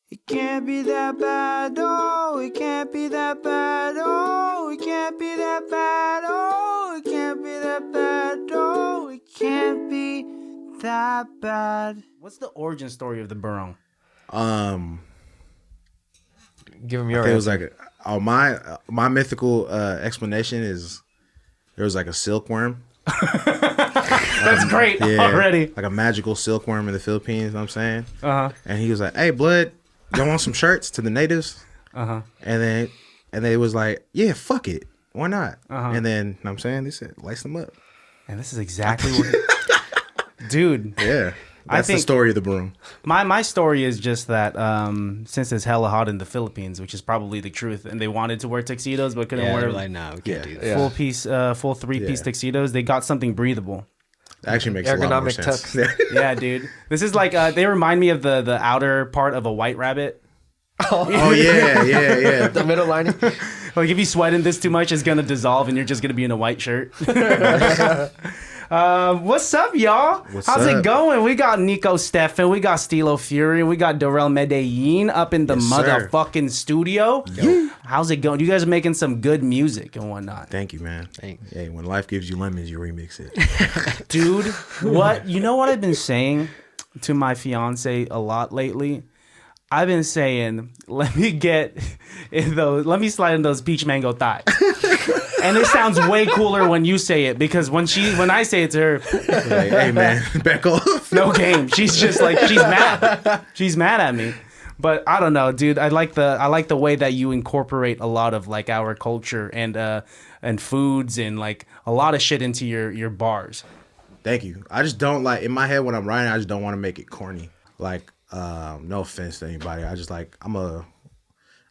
It can't be that bad, oh, it can't be that bad, oh, it can't be that bad, oh, it can't be that bad, oh, it can't be that bad. What's the origin story of the Barong? Give him your It answer. was like my mythical explanation is there was like a silkworm. That's great already. Like a magical silkworm in the Philippines, you know what I'm saying? Uh-huh. And he was like, "Hey, blood, y'all want some shirts to the natives?" Uh-huh. And then it was like, "Yeah, fuck it. Why not?" And then, you know what I'm saying, they said, "Lice them up." And this is exactly what... Dude. Yeah. That's the story of the broom. My story is just that since it's hella hot in the Philippines, which is probably the truth, and they wanted to wear tuxedos but couldn't wear like, nah, we can't do that. full three-piece tuxedos, they got something breathable. That actually makes a lot more Ergonomic sense. tux. Yeah, dude. This is like they remind me of the outer part of a white rabbit. Oh yeah. The middle lining. Like if you sweat in this too much, it's gonna dissolve, and you're just gonna be in a white shirt. What's up, y'all? How's it going? We got Niko Stefan, we got Steelo Fury, we got Darrell Medellin up in the motherfucking studio. How's it going? You guys are making some good music and whatnot. Thank you, man. Thanks. Hey, when life gives you lemons, you remix it. Dude, you know what I've been saying to my fiance a lot lately? I've been saying, let me slide in those peach mango thighs. And it sounds way cooler when you say it, because when I say it to her, Like, hey man, back off. no game. She's just like, she's mad. She's mad at me. But I don't know, dude. I like the way that you incorporate a lot of like our culture and foods and like a lot of shit into your bars. Thank you. I just don't like, in my head when I'm writing, I just don't want to make it corny. Like, no offense to anybody. I just like, I'm a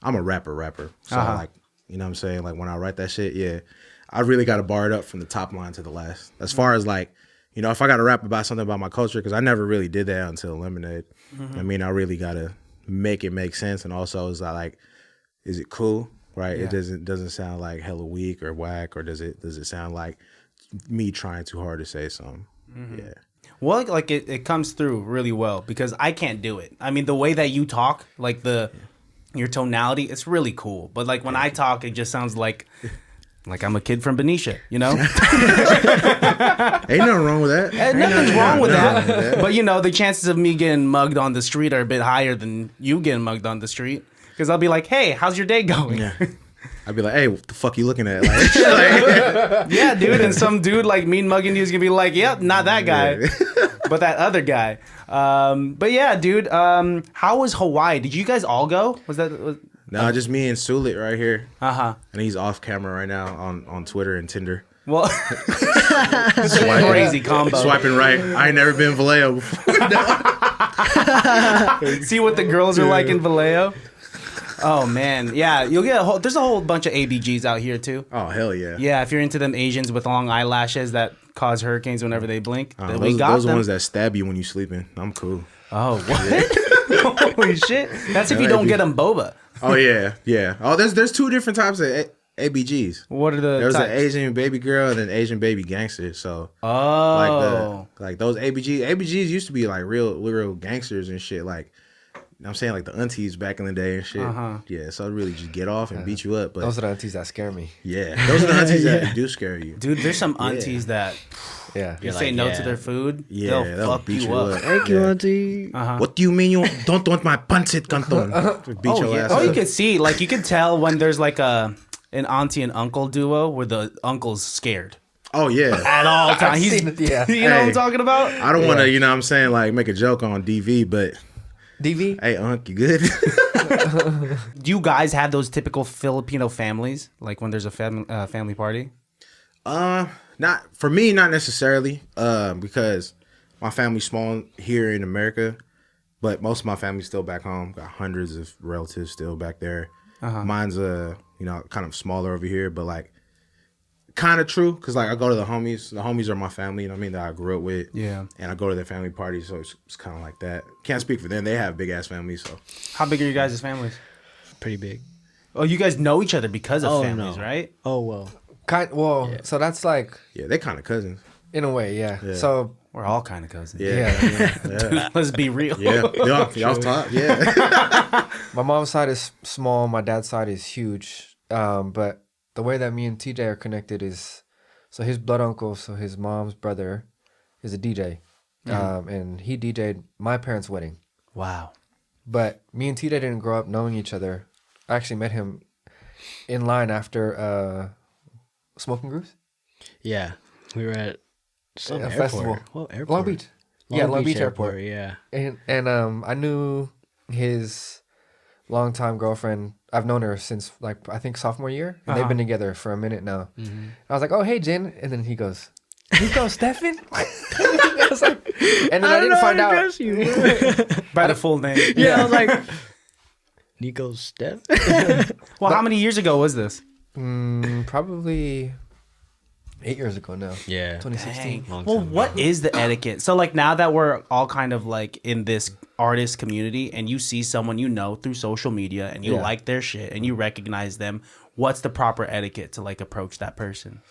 rapper. So like, you know what I'm saying? Like when I write that shit, yeah, I really got to bar it up from the top line to the last. As far as like, you know, if I got to rap about something about my culture, because I never really did that until Lemonade. I mean, I really got to make it make sense. And also is like, is it cool? Right? Yeah. It doesn't sound like hella weak or whack, or does it sound like me trying too hard to say something? Yeah. Well, like it comes through really well because I can't do it. I mean, the way that you talk, like your tonality, it's really cool. But like when I talk, it just sounds like I'm a kid from Benicia, you know? Ain't nothing wrong with that. Nothing's wrong with that. But you know, the chances of me getting mugged on the street are a bit higher than you getting mugged on the street. Because I'll be like, hey, how's your day going? Yeah. I'd be like, hey, what the fuck you looking at? Like, yeah, dude. And some dude like mean mugging you is going to be like, yep, not that guy, but that other guy. But yeah, dude, how was Hawaii? Did you guys all go? No, just me and Sulit right here. Uh-huh. And he's off camera right now on Twitter and Tinder. Well, crazy combo. Swiping right. I ain't never been in Vallejo before. See what the girls are like in Vallejo? Oh man, yeah, you'll get there's a whole bunch of ABGs out here too. Oh hell yeah. Yeah, if you're into them Asians with long eyelashes that cause hurricanes whenever they blink, we got those them. ones that stab you when you sleeping. I'm cool. Oh what? Holy shit! That's if you don't get them boba. Oh yeah. Oh, there's two different types of ABGs. What are the There's types? an Asian baby girl and an Asian baby gangster. So like those ABGs used to be like real gangsters and shit. Like, you know what I'm saying, like the aunties back in the day and shit. Yeah, so really just get off and beat you up. But Those are the aunties that scare me. yeah, those are the aunties that do scare you. Dude, there's some aunties that Yeah. you say no to their food, Yeah, they'll fuck beat you up. Thank you, auntie. What do you mean you don't want my pancit canton? Beat your ass Oh, you up. could see, like you could tell when there's like an auntie and uncle duo where the uncle's scared Oh yeah. at all times. He's, seen it, yeah. you know what I'm talking about? I don't want to, you know what I'm saying, like make a joke on DV, but DV? hey, Unc, you good? Do you guys have those typical Filipino families, like when there's a family party? Not for me, not necessarily, because my family's small here in America, but most of my family's still back home. Got hundreds of relatives still back there. Mine's kind of smaller over here, but like kind of true because like I go to the homies. The homies are my family, you know what I mean, that I grew up with. Yeah. And I go to their family parties, so it's kind of like that. Can't speak for them. They have big ass families, so. How big are you guys' families? Pretty big. Oh, you guys know each other because of families, no. right? Oh, well. So that's like, Yeah, they kind of cousins. in a way, yeah. So We're all kind of cousins. Yeah. Let's be real. Y'all talk. Yeah. My mom's side is small. My dad's side is huge. But the way that me and TJ are connected is, so his blood uncle, so his mom's brother, is a DJ, and he DJ'd my parents' wedding. Wow. But me and TJ didn't grow up knowing each other. I actually met him in line after Smoking Grooves. Yeah, we were at some A airport. festival. What airport? Long Beach. Long Beach Airport. Yeah. And I knew his longtime girlfriend. I've known her since like I think sophomore year, and they've been together for a minute now. Mm-hmm. I was like, "Oh, hey, Jen," and then he goes, Stefan. I was like, and then I didn't find out By the full name. Yeah, I was like, Niko Steph. Well, how many years ago was this? Probably 8 years ago now. Yeah. 2016. Well, what is the etiquette? So, like, now that we're all kind of like in this artist community, and you see someone you know through social media, and you like their shit, and you recognize them, what's the proper etiquette to like approach that person?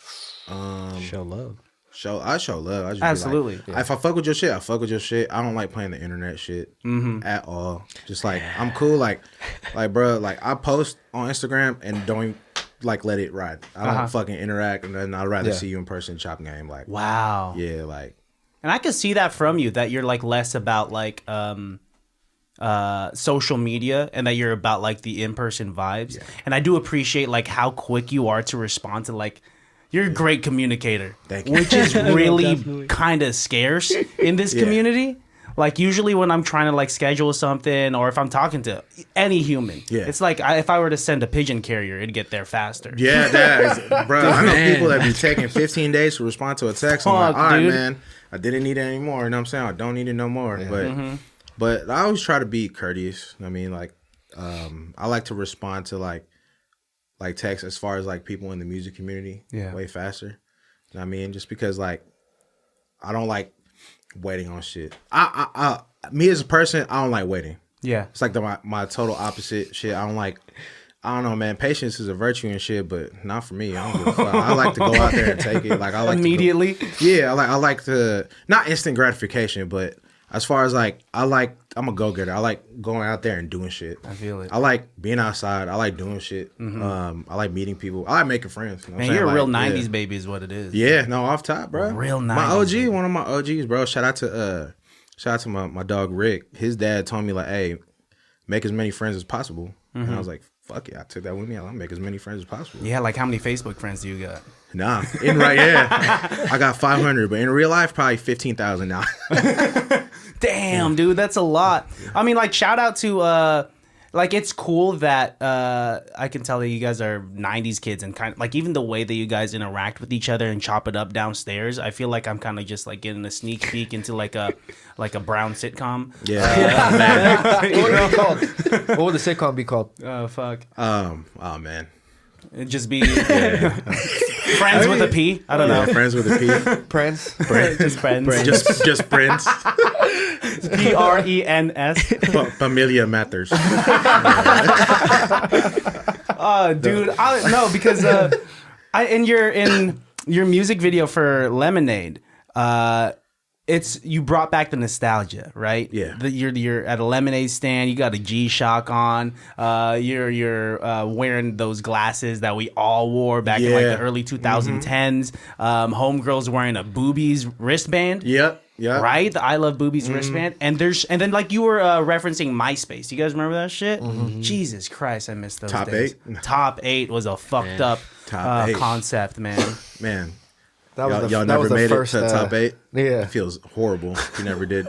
Show love. I show love. I just Absolutely. Be like, if I fuck with your shit, I fuck with your shit. I don't like playing the internet shit at all. Just like I'm cool. Like bro. Like I post on Instagram and don't like let it ride. I don't fucking interact, and then I'd rather see you in person, chop game. Like Wow. yeah, like. And I could see that from you, that you're like less about like social media, and that you're about like the in-person vibes. Yeah. And I do appreciate like how quick you are to respond to like. You're a great communicator, Thank you. which is really kind of scarce in this community. Like usually when I'm trying to like schedule something, or if I'm talking to any human, it's like if I were to send a pigeon carrier, it'd get there faster. Yeah, that is, bro. I know people that be taking 15 days to respond to a text. I'm like, all right, man, I didn't need it anymore. You know what I'm saying? I don't need it no more. Yeah. But I always try to be courteous. I mean, like, I like to respond to like text as far as like people in the music community way faster. You know what I mean? Just because like I don't like waiting on shit. I me as a person, I don't like waiting. Yeah. It's like my total opposite shit. I don't know, man. Patience is a virtue and shit, but not for me. I don't give a fuck. I like to go out there and take it. Like I like immediately. I like to not instant gratification, but as far as like I'm a go-getter. I like going out there and doing shit. I feel it. I like being outside. I like doing shit. I like meeting people. I like making friends. You know man, you're a real 90s baby is what it is. Yeah, no, off top, bro. Real 90s. My OG, baby. One of my OGs, bro. Shout out to my dog Rick. His dad told me like, hey, make as many friends as possible. And I was like, fuck it. I took that with me. I'll make as many friends as possible. Yeah, like how many Facebook friends do you got? Nah, I got 500, but in real life, probably 15,000 now. Damn, dude, that's a lot. I mean, like, shout out to, like, it's cool that I can tell that you guys are 90s kids, and kind of, like, even the way that you guys interact with each other and chop it up downstairs, I feel like I'm kind of just, like, getting a sneak peek into, like a brown sitcom. Yeah. Man. What would it be called? What would the sitcom be called? Oh, fuck. Oh, man. It'd just be Friends with a P. I don't know. Friends with a P. Friends. Just friends. Just friends. Prens. Pamilya matters. Dude, no, because in your music video for Lemonade, you brought back the nostalgia, right? Yeah. You're at a lemonade stand. You got a G-Shock on. You're wearing those glasses that we all wore back in like the early 2010s. Homegirl's wearing a Boobies wristband. Yep. Yeah. Right? The I Love Boobies wristband. And then like you were referencing MySpace. You guys remember that shit? Jesus Christ, I missed those days. Top 8 was a fucked up concept, man. Man. Y'all never made it to top 8? Yeah. It feels horrible. You never did.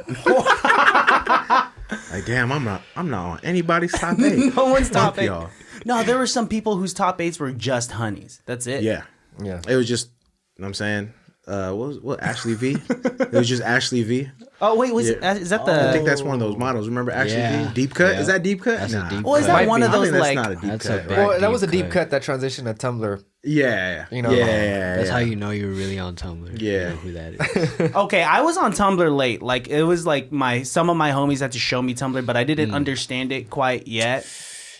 Like, damn, I'm not on anybody's top 8. No one's top 8. Y'all. No, there were some people whose top 8s were just honeys. That's it. Yeah. Yeah. It was just, you know what I'm saying? What Ashley V? It was just Ashley V. Oh wait, is that the? I think that's one of those models. Remember Ashley V? Deep cut? Yeah. Is that deep cut? That's a deep cut. Well, is that one of those like? That's not a deep cut. Well, that was a deep cut that transitioned to Tumblr. Yeah, you know. Yeah, that's how you know you're really on Tumblr. Yeah, you know who that is. Okay, I was on Tumblr late. Like it was like some of my homies had to show me Tumblr, but I didn't understand it quite yet.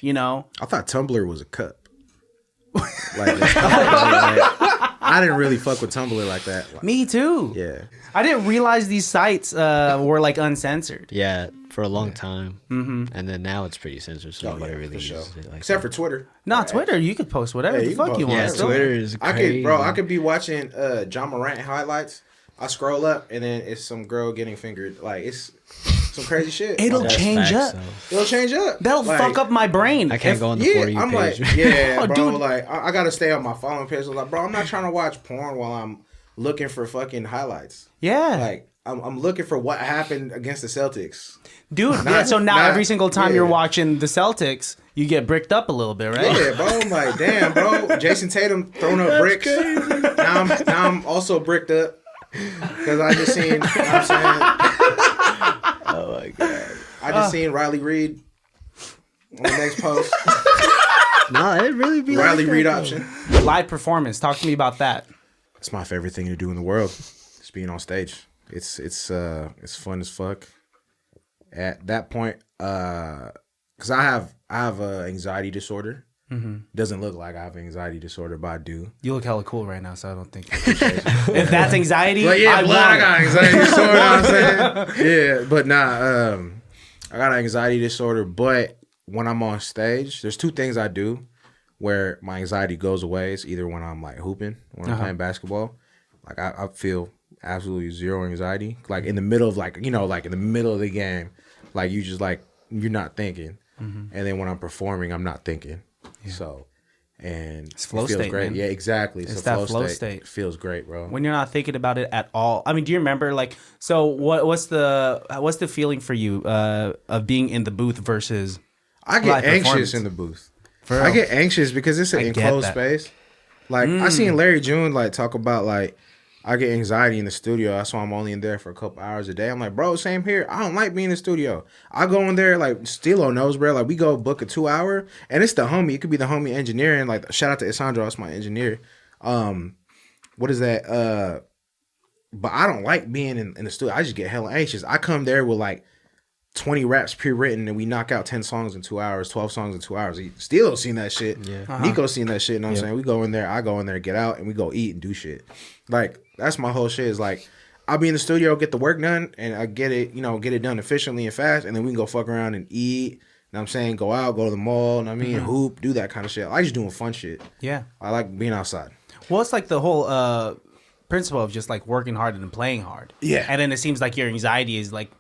You know, I thought Tumblr was a cup. I didn't really fuck with Tumblr like that. Like, Me too. yeah. I didn't realize these sites were like uncensored. Yeah, for a long time. Mm-hmm. And then now it's pretty censored, so nobody really uses it like Except that. for Twitter. No, Twitter, you could post whatever the fuck you want. Yeah, still. Twitter is crazy. I could be watching John Morant highlights. I scroll up and then it's some girl getting fingered. Like it's some crazy shit. It'll That's change facts, up. though. It'll change up. That'll Like, fuck up my brain. I can't go on the For You I'm page. like, yeah, Oh, bro. dude. Like I gotta stay on my following page. I'm like, bro, I'm not trying to watch porn while I'm looking for fucking highlights. Yeah. Like I'm looking for what happened against the Celtics. Dude, yeah, so now not- every single time yeah. you're watching the Celtics, you get bricked up a little bit, right? Yeah, bro. I'm like, damn, bro. Jason Tatum throwing up bricks. Now I'm also bricked up because I just seen. You know what I'm saying? Oh my god. I just seen Riley Reid on the next post. No, it really be Riley like Reid that, option. Live performance. Talk to me about that. It's my favorite thing to do in the world. It's being on stage. It's fun as fuck. At that point, because I have a anxiety disorder. Doesn't look like I have an anxiety disorder, but I do. You look hella cool right now, so I don't think. If that's anxiety, But yeah, I blood, I want got it. anxiety disorder. You know what I'm saying? Yeah, but nah, I got an anxiety disorder. But when I'm on stage, there's two things I do where my anxiety goes away. It's either when I'm like hooping, when I'm playing basketball. Like I feel absolutely zero anxiety. Like in the middle of like in the middle of the game, like you just like you're not thinking. And then when I'm performing, I'm not thinking. Yeah. So. And It's flow it feels state, great. man. Yeah, exactly. It's that flow state. It feels great, bro. When you're not thinking about it at all. I mean, do you remember like? So what's the feeling for you of being in the booth versus? I get live anxious performance? in the booth. For I real? get anxious because it's an I get enclosed that. space. Like I seen Larry June like talk about like I get anxiety in the studio. That's why I'm only in there for a couple hours a day. I'm like, bro, same here. I don't like being in the studio. I go in there like Steelo knows, bro. Like we go book a 2 hour and it's the homie. It could be the homie engineering. Like shout out to Isandro, that's my engineer. What is that? But I don't like being in the studio. I just get hella anxious. I come there with like 20 raps pre-written and we knock out 10 songs in 2 hours, 12 songs in 2 hours. Steelo's seen that shit. Yeah. Niko's seen that shit. You know what I'm saying? We go in there, I go in there, get out, and we go eat and do shit. Like, that's my whole shit is like, I'll be in the studio, get the work done, and I get it done efficiently and fast, and then we can go fuck around and eat. You know what I'm saying? Go out, go to the mall, you know what I mean? Hoop, do that kind of shit. I like just doing fun shit. Yeah. I like being outside. Well, it's like the whole principle of just like working hard and playing hard. Yeah. And then it seems like your anxiety is like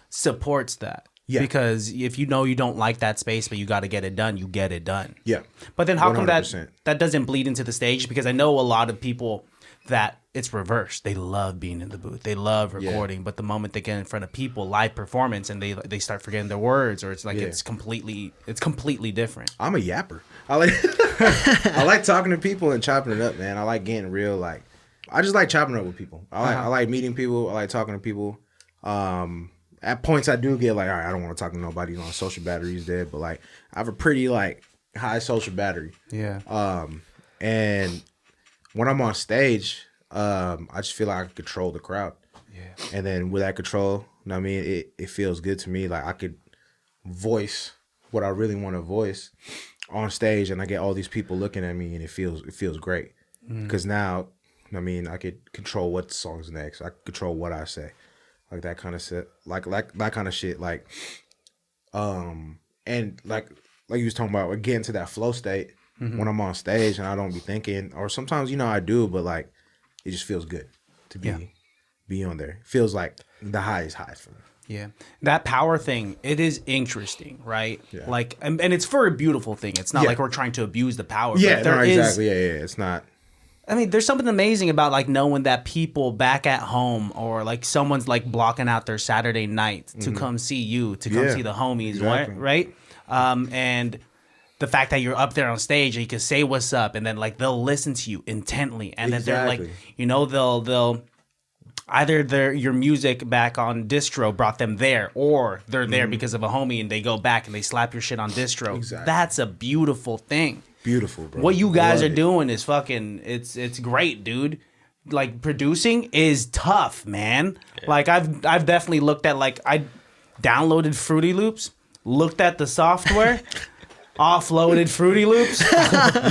supports that. Yeah. Because if you know you don't like that space, but you got to get it done, you get it done. Yeah. But then how come 100%. that doesn't bleed into the stage? Because I know a lot of people that it's reversed. They love being in the booth. They love recording. But the moment they get in front of people, live performance, and they start forgetting their words, or it's like it's completely different. I'm a yapper. I like I like talking to people and chopping it up, man. I like getting real. Like I just like chopping it up with people. I like meeting people. I like talking to people. At points I do get like, all right, I don't want to talk to nobody. You know, social battery's dead, but like I have a pretty like high social battery. Yeah. And when I'm on stage, I just feel like I can control the crowd. Yeah. And then with that control, you know what I mean, it feels good to me. Like I could voice what I really want to voice on stage, and I get all these people looking at me, and it feels great. Because now, I mean, I could control what song's next. I could control what I say, like that kind of shit, like that kind of shit, like, and like you was talking about, getting to that flow state when I'm on stage, and I don't be thinking, or sometimes I do, but like it just feels good to be on there. It feels like the highest high for me. Yeah. That power thing, it is interesting, right? Yeah. Like, and it's for a beautiful thing. It's not like we're trying to abuse the power. Yeah, but there no, is, exactly. Yeah, it's not. I mean, there's something amazing about like knowing that people back at home, or like someone's like blocking out their Saturday night to come see you, to come see the homies, exactly. right? And the fact that you're up there on stage and you can say what's up, and then like they'll listen to you intently, and then they're like, they'll either your music back on distro brought them there, or they're there because of a homie and they go back and they slap your shit on distro. Exactly. That's a beautiful thing. Beautiful, bro. What you guys Love are it. doing is fucking, it's great, dude. Like producing is tough, man. Yeah. Like I've definitely looked at, like, I downloaded Fruity Loops, looked at the software. offloaded Fruity Loops.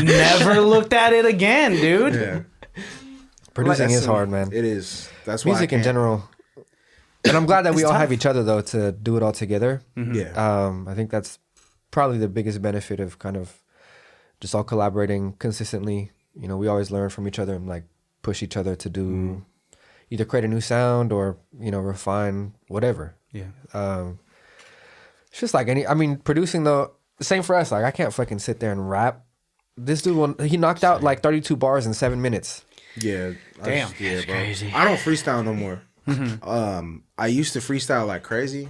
Never looked at it again, dude. Yeah. Producing is hard, man. It is. That's why Music in general. And I'm glad that we all tough. have each other though to do it all together. Yeah. I think that's probably the biggest benefit of kind of just all collaborating consistently. You know, we always learn from each other and like push each other to do either create a new sound or, you know, refine whatever. Yeah. It's just like producing though, same for us. Like I can't fucking sit there and rap. This dude, he knocked out like 32 bars in 7 minutes. Yeah. Damn. Yeah, bro. crazy. I don't freestyle no more. I used to freestyle like crazy.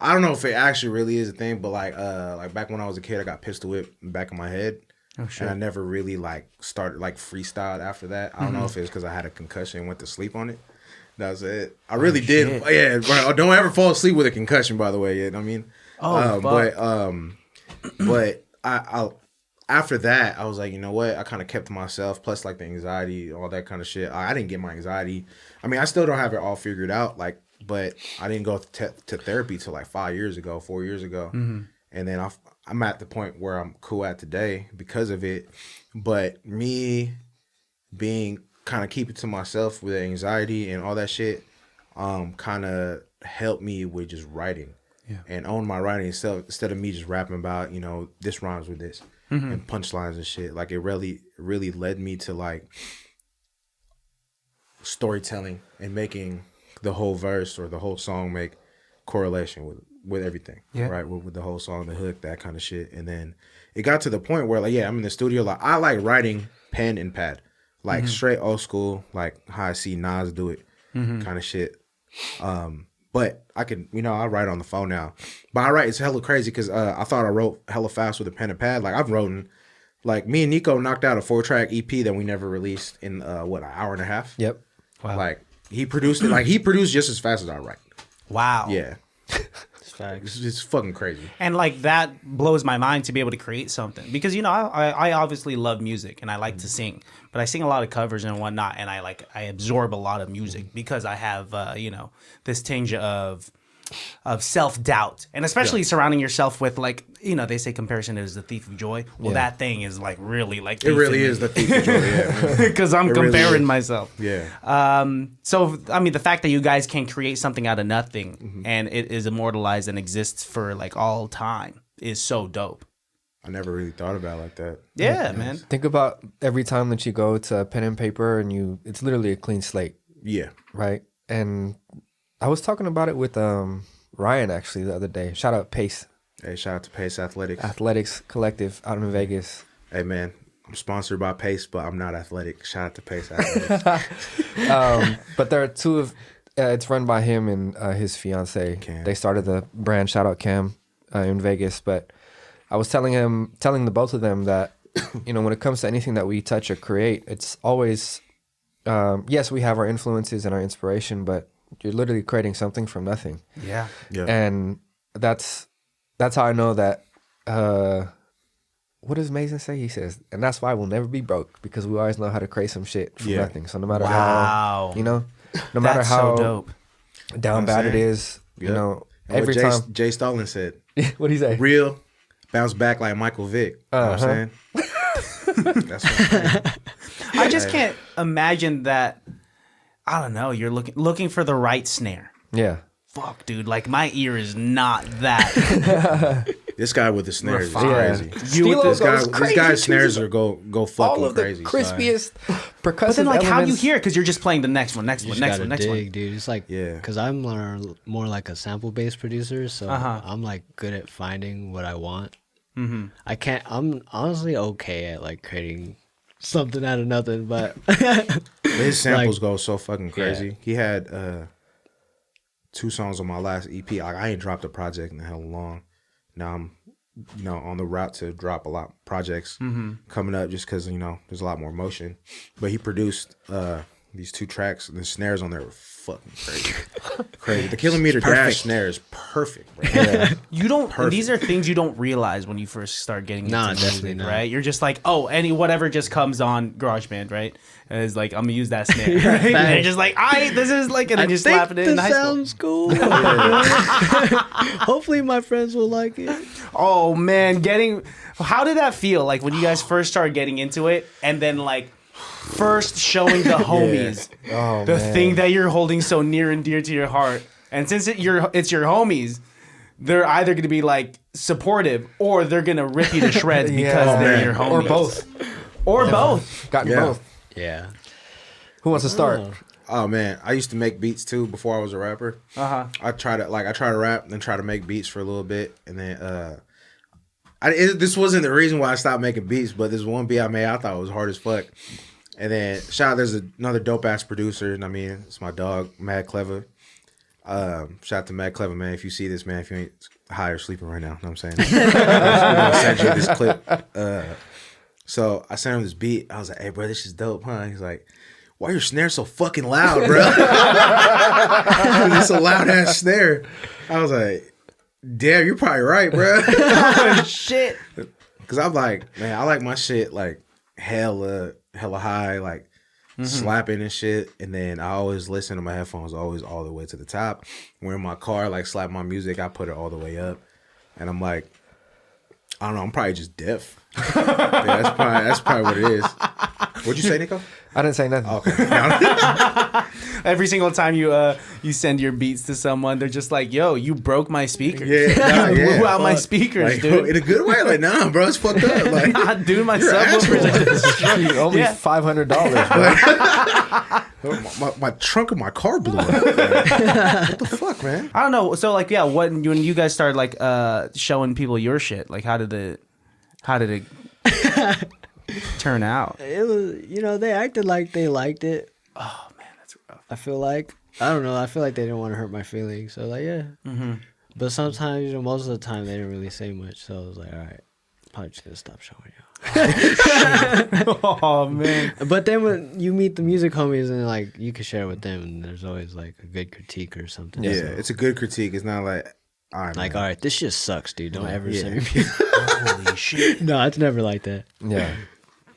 I don't know if it actually really is a thing, but like back when I was a kid, I got pistol whipped in the back of my head. Oh shit. And I never really like started like freestyled after that. I don't know if it's because I had a concussion and went to sleep on it. That was it. I really did. shit. Yeah, bro, don't ever fall asleep with a concussion, by the way. You know what I mean? But I after that, I was like, you know what? I kind of kept to myself. Plus, like the anxiety, all that kind of shit. I didn't get my anxiety. I mean, I still don't have it all figured out. Like, but I didn't go to therapy till like 4 years ago. And then I'm at the point where I'm cool at today because of it. But me being kind of keeping to myself with anxiety and all that shit, kind of helped me with just writing. Yeah. And own my writing itself instead of me just rapping about, you know, this rhymes with this and punchlines and shit. Like it really led me to like storytelling and making the whole verse or the whole song make correlation with everything. Yeah. Right. With the whole song, the hook, that kind of shit. And then it got to the point where like, yeah, I'm in the studio. Like I like writing pen and pad, like straight old school, like how I see Nas do it kind of shit. But I can, you know, I write on the phone now. But I write, it's hella crazy because I thought I wrote hella fast with a pen and pad. Like I've written, like me and Niko knocked out a 4-track EP that we never released in an hour and a half. Yep. Wow. Like he produced it, like he produced just as fast as I write. Wow. Yeah. Facts. It's fucking crazy. And like that blows my mind to be able to create something because, you know, I obviously love music and I like to sing, but I sing a lot of covers and whatnot. And I absorb a lot of music because I have, you know, this tinge of self-doubt, and especially surrounding yourself with, like, you know, they say comparison is the thief of joy. Well, that thing is like really like It really is the thief of joy, yeah. because I'm comparing really myself. Yeah. So I mean, the fact that you guys can create something out of nothing and it is immortalized and exists for like all time is so dope. I never really thought about it like that. Yeah, man. Think about every time that you go to pen and paper and it's literally a clean slate. Yeah. Right. And I was talking about it with Ryan actually the other day. Shout out Pace. Hey, shout out to Pace Athletics Collective out in Vegas. Hey, man, I'm sponsored by Pace, but I'm not athletic. Shout out to Pace Athletics. But there are two of, it's run by him and his fiance. Cam. They started the brand, shout out Cam, in Vegas. But I was telling the both of them that, you know, when it comes to anything that we touch or create, it's always, yes, we have our influences and our inspiration, but you're literally creating something from nothing. Yeah. Yeah. And that's how I know that, what does Mason say? He says, and that's why we'll never be broke, because we always know how to create some shit from nothing. So no matter how, you know, no matter That's how so dope. down bad it is, you know, every time. Jay Stalin said, What'd he say? real, bounce back like Michael Vick. You know what I'm saying? That's what I'm saying. I just can't imagine that. I don't know. You're looking for the right snare. Yeah. Fuck, dude. Like my ear is not that. This guy with the snares is Refined. crazy. Steelo This goes crazy. guy's snares are go All fucking of the crazy. crispiest percussive But then, like, how do you elements. hear it? Because you're just playing the next one, next You one, just next gotta one, next dig, one. dude. It's like, Yeah. because I'm more like a sample-based producer, so I'm like good at finding what I want. I can't. I'm honestly okay at like creating something out of nothing, but His samples Like, go so fucking crazy. He had 2 songs on my last EP. Like I ain't dropped a project in hell long. Now I'm, you know, on the route to drop a lot of projects coming up just because, you know, there's a lot more motion. But he produced these 2 tracks. The snares on there were fucking crazy. Crazy. The kilometer dash snare is perfect, bro. Yeah. You don't. These are things you don't realize when you first start getting into definitely music, right? You're just like, oh, whatever just comes on GarageBand, right? And it's like, I'm gonna use that snare, right? And you're just like, this is like, and then you slap it in high school. Sounds cool. Hopefully, my friends will like it. Oh man, how did that feel? Like when you guys first started getting into it, and then like first showing the homies the thing that you're holding so near and dear to your heart, and since it's your homies, they're either going to be like supportive or they're going to rip you to shreds because they're your homies, or both. Gotten both. Yeah. Who wants to start? Oh man, I used to make beats too before I was a rapper. I try to rap and then try to make beats for a little bit, and then this wasn't the reason why I stopped making beats, but this one beat I made, I thought it was hard as fuck. And then shout out, there's another dope ass producer, and I mean, it's my dog, Mad Clever. Shout out to Mad Clever, man. If you see this, man, if you ain't high or sleeping right now, know what I'm saying? I'm gonna send you this clip. So I sent him this beat. I was like, hey, bro, this is dope, huh? He's like, why your snare so fucking loud, bro? It's a loud ass snare. I was like, damn, you're probably right, bro. Oh, shit. Because I'm like, man, I like my shit like hella high, like slapping and shit. And then I always listen to my headphones always all the way to the top. When in my car, like slap my music, I put it all the way up. And I'm like, I don't know, I'm probably just deaf. Yeah, that's probably what it is. What'd you say, Niko? I didn't say nothing. Okay. Every single time you send your beats to someone, they're just like, "Yo, you broke my speakers. Yeah, you blew out my speakers, like, dude." In a good way, like, nah, bro, it's fucked up. Like, nah, dude, my subwoofers are Only $500, bro. my trunk of my car blew up. Like, what the fuck, man? I don't know. So like, when you guys started like showing people your shit, like how did it turn out? It was, they acted like they liked it. Oh man, that's rough. I feel like they didn't want to hurt my feelings. So like, yeah. Mm-hmm. But sometimes, most of the time, they didn't really say much. So I was like, all right, probably just gonna stop showing you. Oh man. But then when you meet the music homies and like you can share with them, and there's always like a good critique or something. Yeah, so. It's a good critique. It's not like, all right, like, man. all right, this shit sucks, dude. Don't ever send me music. Holy shit. No, it's never like that. Yeah.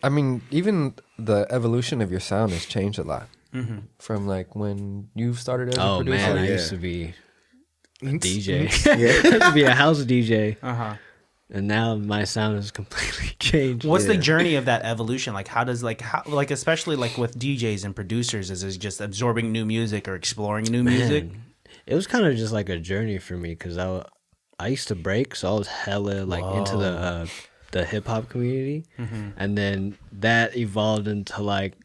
I mean, even the evolution of your sound has changed a lot. Mm-hmm. From like when you started as a producer. Oh man, I used to be a DJ. Yeah. I used to be a house DJ. Uh-huh. And now my sound has completely changed. What's the journey of that evolution? Like, how does especially like with DJs and producers, is it just absorbing new music or exploring new music? It was kind of just like a journey for me because I used to break, so I was hella like into the hip hop community, and then that evolved into like,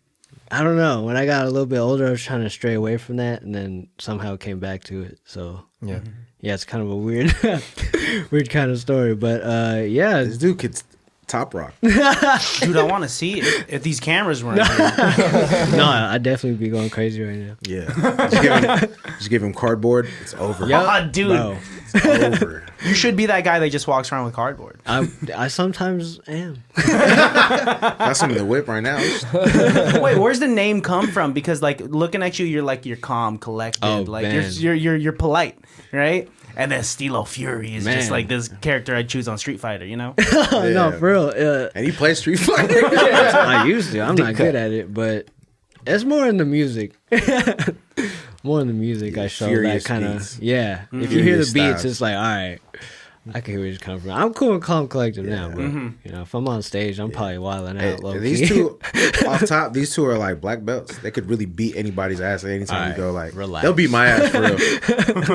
I don't know. When I got a little bit older, I was trying to stray away from that, and then somehow came back to it. So yeah, it's kind of a weird, weird kind of story. But yeah, This dude could top rock. Dude, I want to see it if these cameras weren't here. No, I'd definitely be going crazy right now. Yeah. Just give him cardboard. It's over. Yeah, dude. Bro. It's over. You should be that guy that just walks around with cardboard. I sometimes am. Got some of the whip right now. Wait, where's the name come from? Because like looking at you, you're calm, collected. Oh, like man. you're polite, right? And then Steelo Fury is just Man. like this character I'd choose on Street Fighter, you know? No, for real. And he plays Street Fighter. I used to. I'm not good at it, but it's more in the music. More in the music, I show Furious that kind beats. of. Yeah. If you hear Furious the beats, styles. it's like, all right, I can hear where it's coming from. I'm cool and calm collected now, but if I'm on stage, I'm probably wilding out. Low These key. two, off top, these two are like black belts. They could really beat anybody's ass at any time you go. Like, relax. they'll beat my ass for real.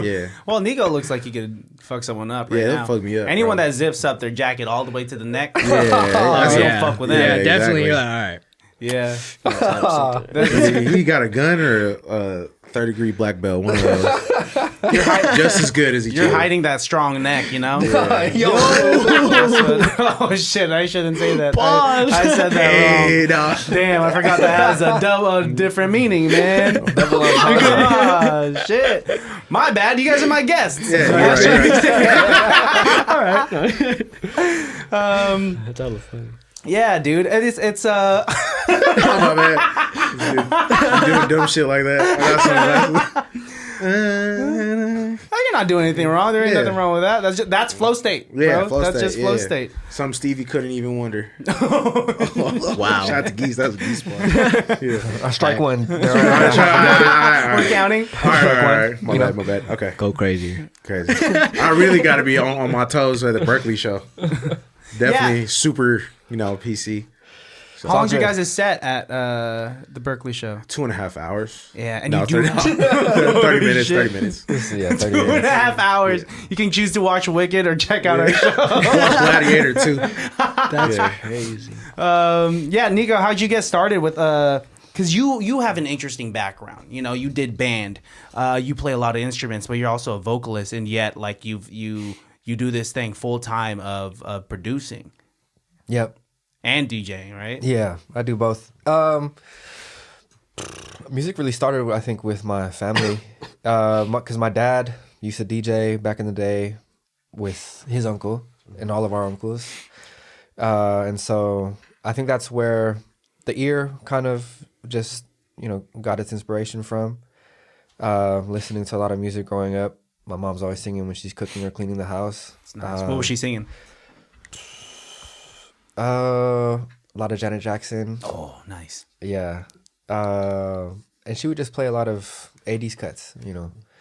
Yeah. Well, Niko looks like he could fuck someone up right Yeah, now. he'll fuck me up, Anyone bro. that zips up their jacket all the way to the neck, Yeah. I don't fuck with them. Yeah, Yeah, definitely. exactly. You're like, all right. Yeah. He got a gun or a third-degree black belt. One of those. Just as good as each You're other. hiding that strong neck, you know? Yo. Oh shit! I shouldn't say that. I said that Hey, wrong. nah. Damn, I forgot that has a double different meaning, man. Double oh, shit. My bad. You guys are my guests. Yeah, you're right. That's all fun. Yeah, dude. It's Oh my man, you doing dumb shit like that. you're not doing anything wrong. There ain't Yeah. nothing wrong with that. That's flow state, Yeah, bro. flow That's state, just flow yeah. state. Some Stevie couldn't even wonder. Wow. Shout out to Geese. That was a Geese part. Yeah. Strike one. All We're counting. right. All right. My You know? bad. My bad. Okay. Go crazy. Crazy. I really got to be on my toes at the Berkeley show. Definitely super, PC. How long's your good. guys' set at the Berkeley show? 2.5 hours. Yeah, and No, you do 30 minutes. 30 minutes. Yeah, 30 2.5 minutes. hours. You can choose to watch Wicked or check out our show. Watch Gladiator too. That's Yeah. crazy. Yeah, Niko, how'd you get started with because you have an interesting background. You did band. You play a lot of instruments, but you're also a vocalist, and yet like you do this thing full time of producing Yep. and DJing, right? Yeah, I do both. Music really started, I think, with my family, because my dad used to DJ back in the day with his uncle and all of our uncles, and so I think that's where the ear kind of just got its inspiration from. Listening to a lot of music growing up. My mom's always singing when she's cooking or cleaning the house. It's nice. What was she singing? A lot of Janet Jackson. Oh, nice. Yeah. And she would just play a lot of 80s cuts,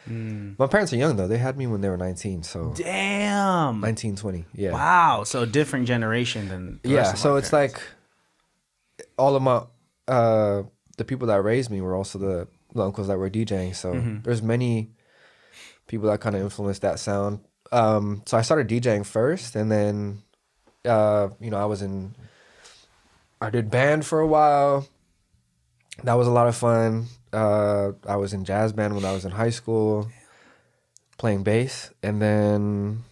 My parents are young, though. They had me when they were 19, so... Damn. 19, 20, yeah. Wow. So a different generation than the rest of So our it's parents. like all of my... the people that raised me were also the uncles that were DJing, so there's many people that kind of influenced that sound. So I started DJing first, and then, I did band for a while. That was a lot of fun. I was in jazz band when I was in high school, playing bass, and then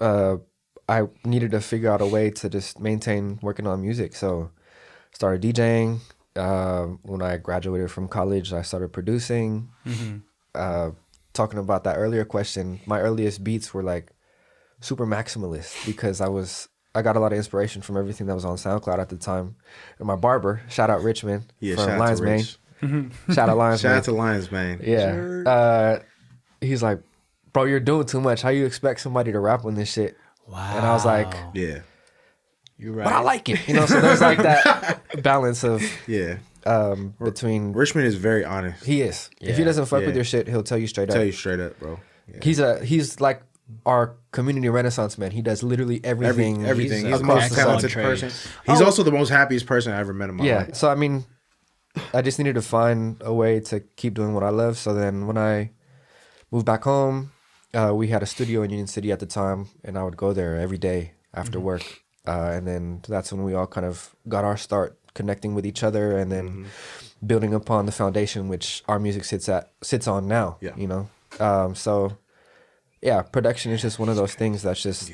I needed to figure out a way to just maintain working on music. So started DJing. When I graduated from college, I started producing. Talking about that earlier question, my earliest beats were like super maximalist because I got a lot of inspiration from everything that was on SoundCloud at the time. And my barber, shout out Richmond Yeah, from shout out Lions to Mane. Rich. Shout out Lions Shout Mane. out to Lions, man. Yeah. He's like, bro, you're doing too much. How you expect somebody to rap on this shit? Wow. And I was like, Yeah. You're right. but I like it. So there's like that balance of Yeah. between. Richmond is very honest. He is. If he Yeah. doesn't fuck with Yeah. your shit, he'll tell you straight up. Tell you straight up, bro. Yeah. He's like our community renaissance man. He does literally everything. Everything. He's the across most the talented trade. person. He's also the most happiest person I ever met in my Yeah. life. So I mean, I just needed to find a way to keep doing what I love. So then when I moved back home, we had a studio in Union City at the time, and I would go there every day after work. And then that's when we all kind of got our start connecting with each other, and then building upon the foundation which our music sits on now. Yeah. So yeah, production is just one of those things that's just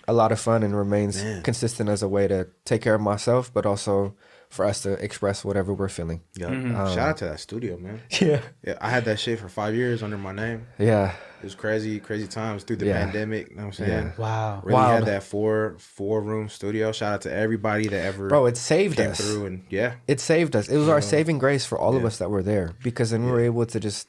a lot of fun and remains consistent as a way to take care of myself, but also for us to express whatever we're feeling. Yeah. Shout out to that studio, man. Yeah. Yeah, I had that shit for 5 years under my name. Yeah. It was crazy times through the Yeah. pandemic. You know what I'm saying? Yeah. Wow. Really Wild. had that four room studio. Shout out to everybody that ever Bro, it saved came us. through, and yeah, It saved us. It was our saving grace for all of us that were there, because then we were able to just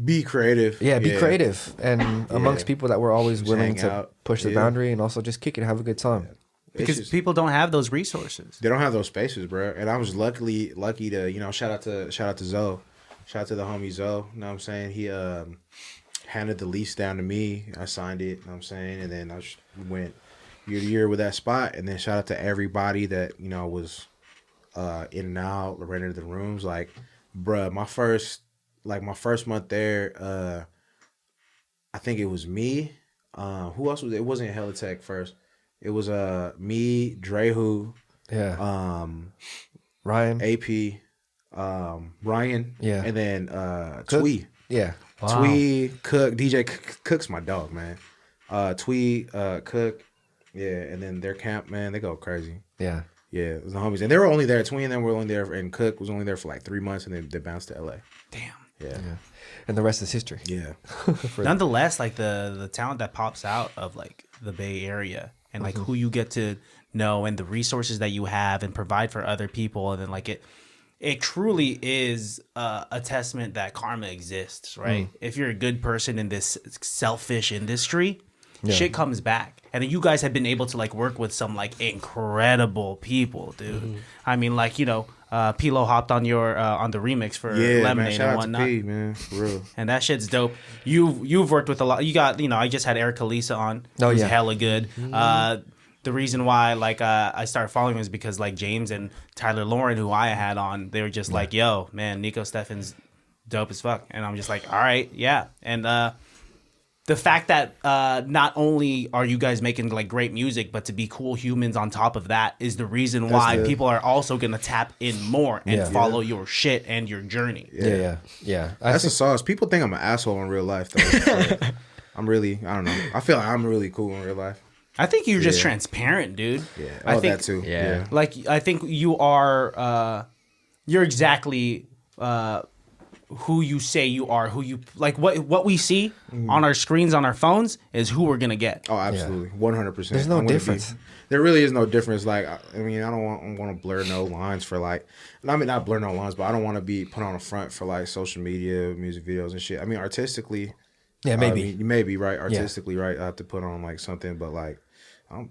be creative. be creative and amongst people that were always Just willing hang to out. push the Yeah. boundary and also just kick it, have a good time. Because just- people don't have those resources. they don't have those spaces, bro. And I was lucky to shout out to Zoe, shout out to the homie Zoe. You know what I'm saying? He handed the lease down to me. I signed it. You know what I'm saying? And then I went year to year with that spot. And then shout out to everybody that was in and out, rented the rooms. Like, bruh, my first month there, I think it was me. Who else was it? It wasn't Helitech first. It was me, Drehu, Yeah. Ryan. AP, Ryan, Yeah. and then Cook? Twee. Yeah. Twee, Cook, DJ Cook's my dog, man. Twee, Cook, yeah, and then their camp, man, they go crazy. Yeah. Yeah, it was the homies, and they were only there. Twee and them were only there, and Cook was only there for like 3 months, and then they bounced to LA. Damn. Yeah, And the rest is history. yeah. Nonetheless, like the talent that pops out of like the Bay Area and like who you get to know and the resources that you have and provide for other people. And then like it truly is a testament that karma exists, right? If you're a good person in this selfish industry, shit comes back. And you guys have been able to like work with some like incredible people, dude. I mean, like, you know, Pilo hopped on your on the remix for Lemonade man, shout and out whatnot. to P, man, for real. And that shit's dope. You've worked with a lot. You got, you know, I just had Erica Lisa on. Oh, who's yeah. hella good. The reason why like I started following was because like James and Tyler Lauren, who I had on, they were just like, yo, man, Niko Steffen's dope as fuck. And I'm just like, all right, yeah. And the fact that not only are you guys making like great music, but to be cool humans on top of that is the reason why people are also gonna tap in more and follow your shit and your journey. Yeah. That's the sauce. People think I'm an asshole in real life, though. So I'm really, I don't know. I feel like I'm really cool in real life. I think you're just transparent, dude. Yeah, I think, that too. Yeah. Like, I think you are, you're exactly who you say you are, who you, like, what we see on our screens, on our phones, is who we're going to get. Oh, absolutely. 100%. There's no difference. There really is no difference. Like, I mean, I don't want to blur no lines for, like, I mean, not blur no lines, but I don't want to be put on a front for, like, social media, music videos and shit. I mean, artistically. Yeah, maybe. I mean, you may be right. Artistically, right. I have to put on, like, something, but, like, I'm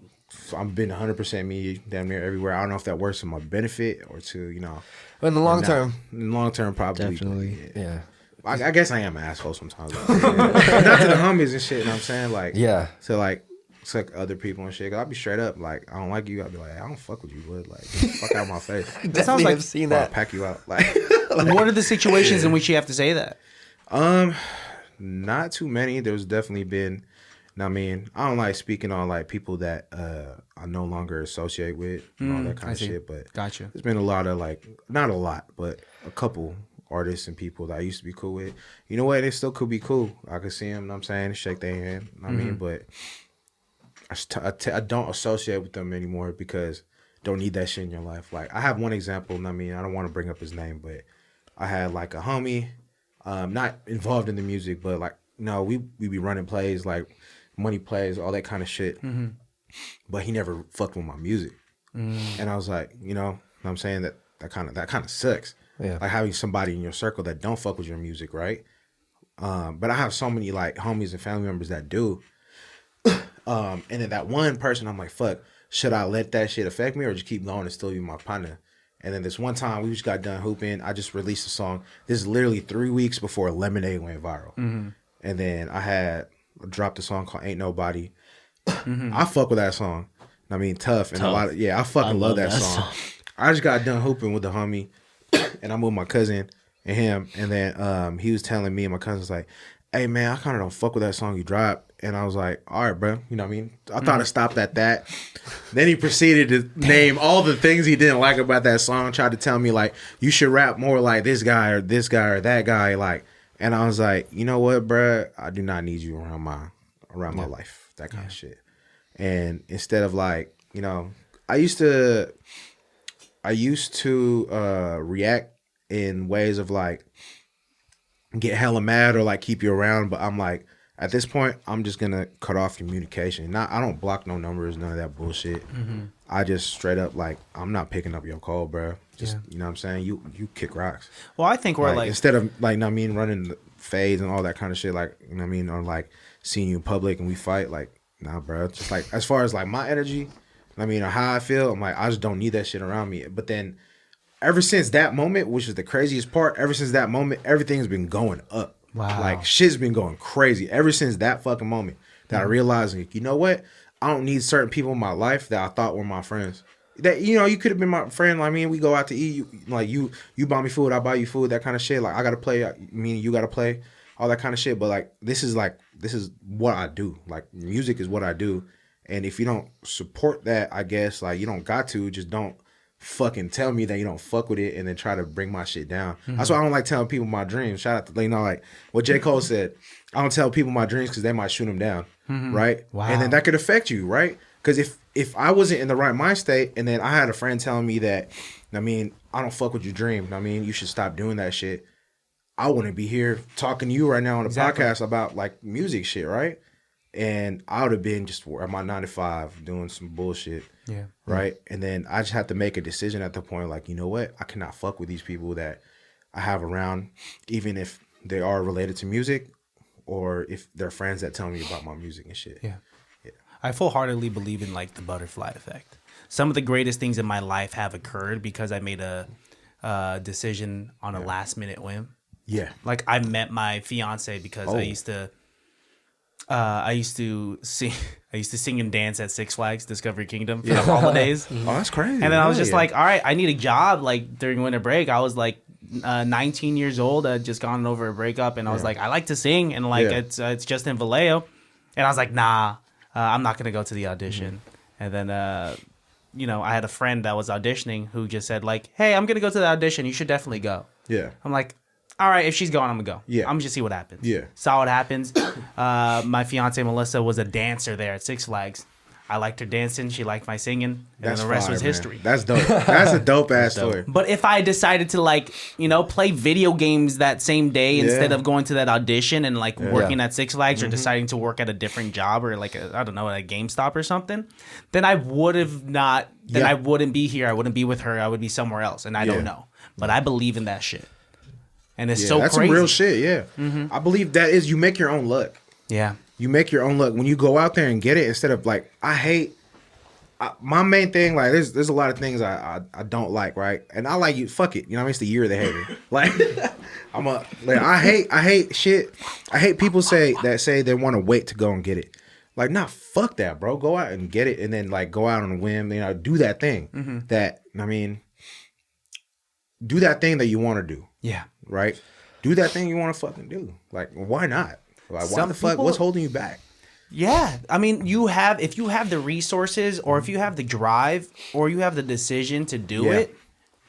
been 100% me damn near everywhere. I don't know if that works for my benefit or to, you know. But in the long term. In the long term, probably. Definitely. Yeah. I guess I am an asshole sometimes. Not to the homies and shit, you know what I'm saying? Like, Yeah. To, like, it's like other people and shit. Cause I'll be straight up, like, I don't like you. I'll be like, I don't fuck with you, bud. Like, fuck out my face. That sounds like, I've seen I'll that. pack you out. Like, what are the situations in which you have to say that? Not too many. There's definitely been. I mean, I don't like speaking on like people that I no longer associate with and all that kind of shit. But Gotcha. there's been a lot of like, not a lot, but a couple artists and people that I used to be cool with. You know what? They still could be cool. I could see them. You know what I'm saying, shake their hand. You know what I mean, but I don't associate with them anymore because don't need that shit in your life. Like I have one example. I mean, I don't want to bring up his name, but I had like a homie, not involved in the music, but like we be running plays like. Money plays, all that kind of shit. But he never fucked with my music. And I was like, you know what I'm saying? That kind of sucks. Yeah. Like having somebody in your circle that don't fuck with your music, right? But I have so many like homies and family members that do. And then that one person, I'm like, fuck, should I let that shit affect me or just keep going and still be my partner? And then this one time we just got done hooping. I just released a song. This is literally 3 weeks before Lemonade went viral. And then I dropped a song called Ain't Nobody. I fuck with that song. I mean, tough and a lot of I fucking love that song. I just got done hooping with the homie, and I'm with my cousin and him, and then he was telling me and my cousin was like, "Hey man, I kind of don't fuck with that song you dropped," and I was like, "All right, bro," you know what I mean? I thought it stopped at that. Then he proceeded to name all the things he didn't like about that song. Tried to tell me like, "You should rap more like this guy or that guy," like. And I was like, you know what, bro? I do not need you around my life, that kind of shit. And instead of like, you know, I used to react in ways of like get hella mad or like keep you around, but I'm like, at this point, I'm just gonna cut off communication. I don't block no numbers, none of that bullshit. I just straight up like, I'm not picking up your call, bro. Just you know what I'm saying? You kick rocks. Well, I think we're like instead of like, you know what I mean, running the fades and all that kind of shit, like, you know what I mean, or like seeing you in public and we fight, like, nah, bro. Just like as far as like my energy, I mean, or how I feel, I'm like, I just don't need that shit around me. But then ever since that moment, which is the craziest part, ever since that moment, everything's been going up. Wow. Like shit's been going crazy ever since that fucking moment that I realized, like, you know what? I don't need certain people in my life that I thought were my friends. That, you know, you could have been my friend. Like, I mean, we go out to eat. You buy me food, I buy you food, that kind of shit. Like, I gotta play. You gotta play, all that kind of shit. But like, this is what I do. Like, music is what I do. And if you don't support that, I guess like you don't got to. Just don't fucking tell me that you don't fuck with it and then try to bring my shit down. That's why I don't like telling people my dreams. Shout out to, you know, like what J. Cole said. I don't tell people my dreams because they might shoot them down, right? Wow. And then that could affect you, right? Because if I wasn't in the right mind state and then I had a friend telling me that, I mean, I don't fuck with your dream. I mean, you should stop doing that shit. I wouldn't be here talking to you right now on the podcast about like music shit, right? and I would have been just at my 9 to 5 doing some bullshit. Yeah. Right. And then I just had to make a decision at the point, like, you know what? I cannot fuck with these people that I have around, even if they are related to music or if they're friends that tell me about my music and shit. Yeah. I full-heartedly believe in like the butterfly effect. Some of the greatest things in my life have occurred because I made a decision on a last-minute whim. Yeah. Like I met my fiance because I used to sing and dance at Six Flags Discovery Kingdom for the holidays. Oh, that's crazy. And then I was just like, all right, I need a job. Like during winter break, I was like 19 years old. I'd just gone over a breakup, and I was like, I like to sing, and like it's just in Vallejo. And I was like, nah, I'm not gonna go to the audition. And then I had a friend that was auditioning who just said like, hey, I'm gonna go to the audition. You should definitely go. Yeah. I'm like, all right, if she's going, I'm gonna go. Yeah. I'm just see what happens. Yeah. Saw what happens. My fiance Melissa was a dancer there at Six Flags. I liked her dancing. She liked my singing. And the rest was history. That's dope. That's a dope ass story. But if I decided to play video games that same day instead of going to that audition and working at Six Flags or deciding to work at a different job or at a GameStop or something, then I would have not. Then I wouldn't be here. I wouldn't be with her. I would be somewhere else, and I don't know. But I believe in that shit. And it's so that's crazy. Some real shit, yeah. I believe that is you make your own luck. Yeah. You make your own luck. When you go out there and get it, instead of my main thing, there's a lot of things I don't like, right? And I like you, fuck it. You know what I mean? It's the year of the hater. I hate shit. I hate people say they want to wait to go and get it. Nah, fuck that, bro. Go out and get it and then go out on a whim, do that thing do that thing that you want to do. Yeah. Right? Do that thing you want to fucking do. Why not? Why the fuck? What's holding you back? Yeah. I mean, if you have the resources or if you have the drive or you have the decision to do it,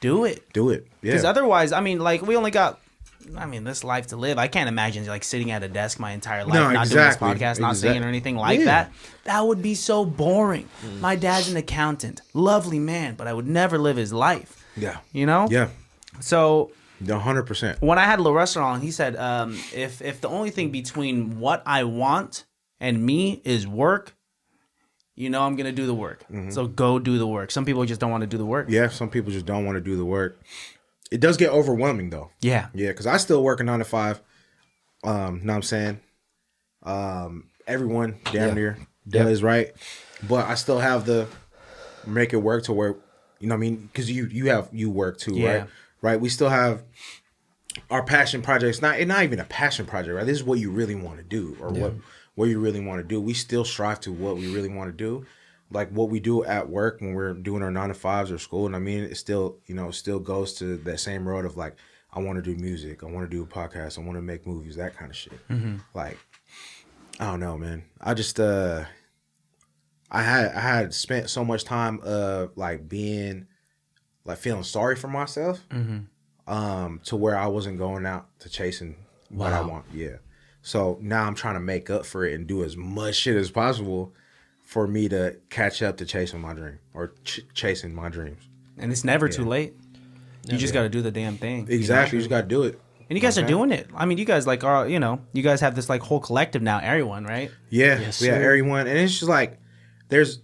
do it. Do it. Yeah. Because otherwise, we only got, this life to live. I can't imagine sitting at a desk my entire life, not doing this podcast, not singing or anything like that. That would be so boring. My dad's an accountant. Lovely man, but I would never live his life. Yeah. You know? Yeah. So 100%. When I had Le Restaurant, he said, if the only thing between what I want and me is work, I'm gonna do the work. So go do the work. Some people just don't want to do the work. Yeah, some people just don't want to do the work. It does get overwhelming though. Yeah. Yeah, because I still work a 9 to 5. Know what I'm saying? Everyone damn near does, right? But I still have the make it work to where, you know what I mean? Because you work too, right? Right, we still have our passion projects. Not even a passion project, right? This is what you really want to do, or what you really want to do. We still strive to what we really want to do, like what we do at work when we're doing our 9 to 5s or school. And it still, still goes to that same road of I want to do music, I want to do a podcast, I want to make movies, that kind of shit. I don't know, man. I just I had spent so much time being. Feeling sorry for myself, to where I wasn't going out to chasing what I want. Yeah. So now I'm trying to make up for it and do as much shit as possible for me to catch up to chasing my dream or chasing my dreams. And it's never too late. You just got to do the damn thing. Exactly. You just got to do it. And you guys are doing it. You guys are, you guys have this whole collective now, everyone, right? Yeah. Yes, we have everyone. And it's just there's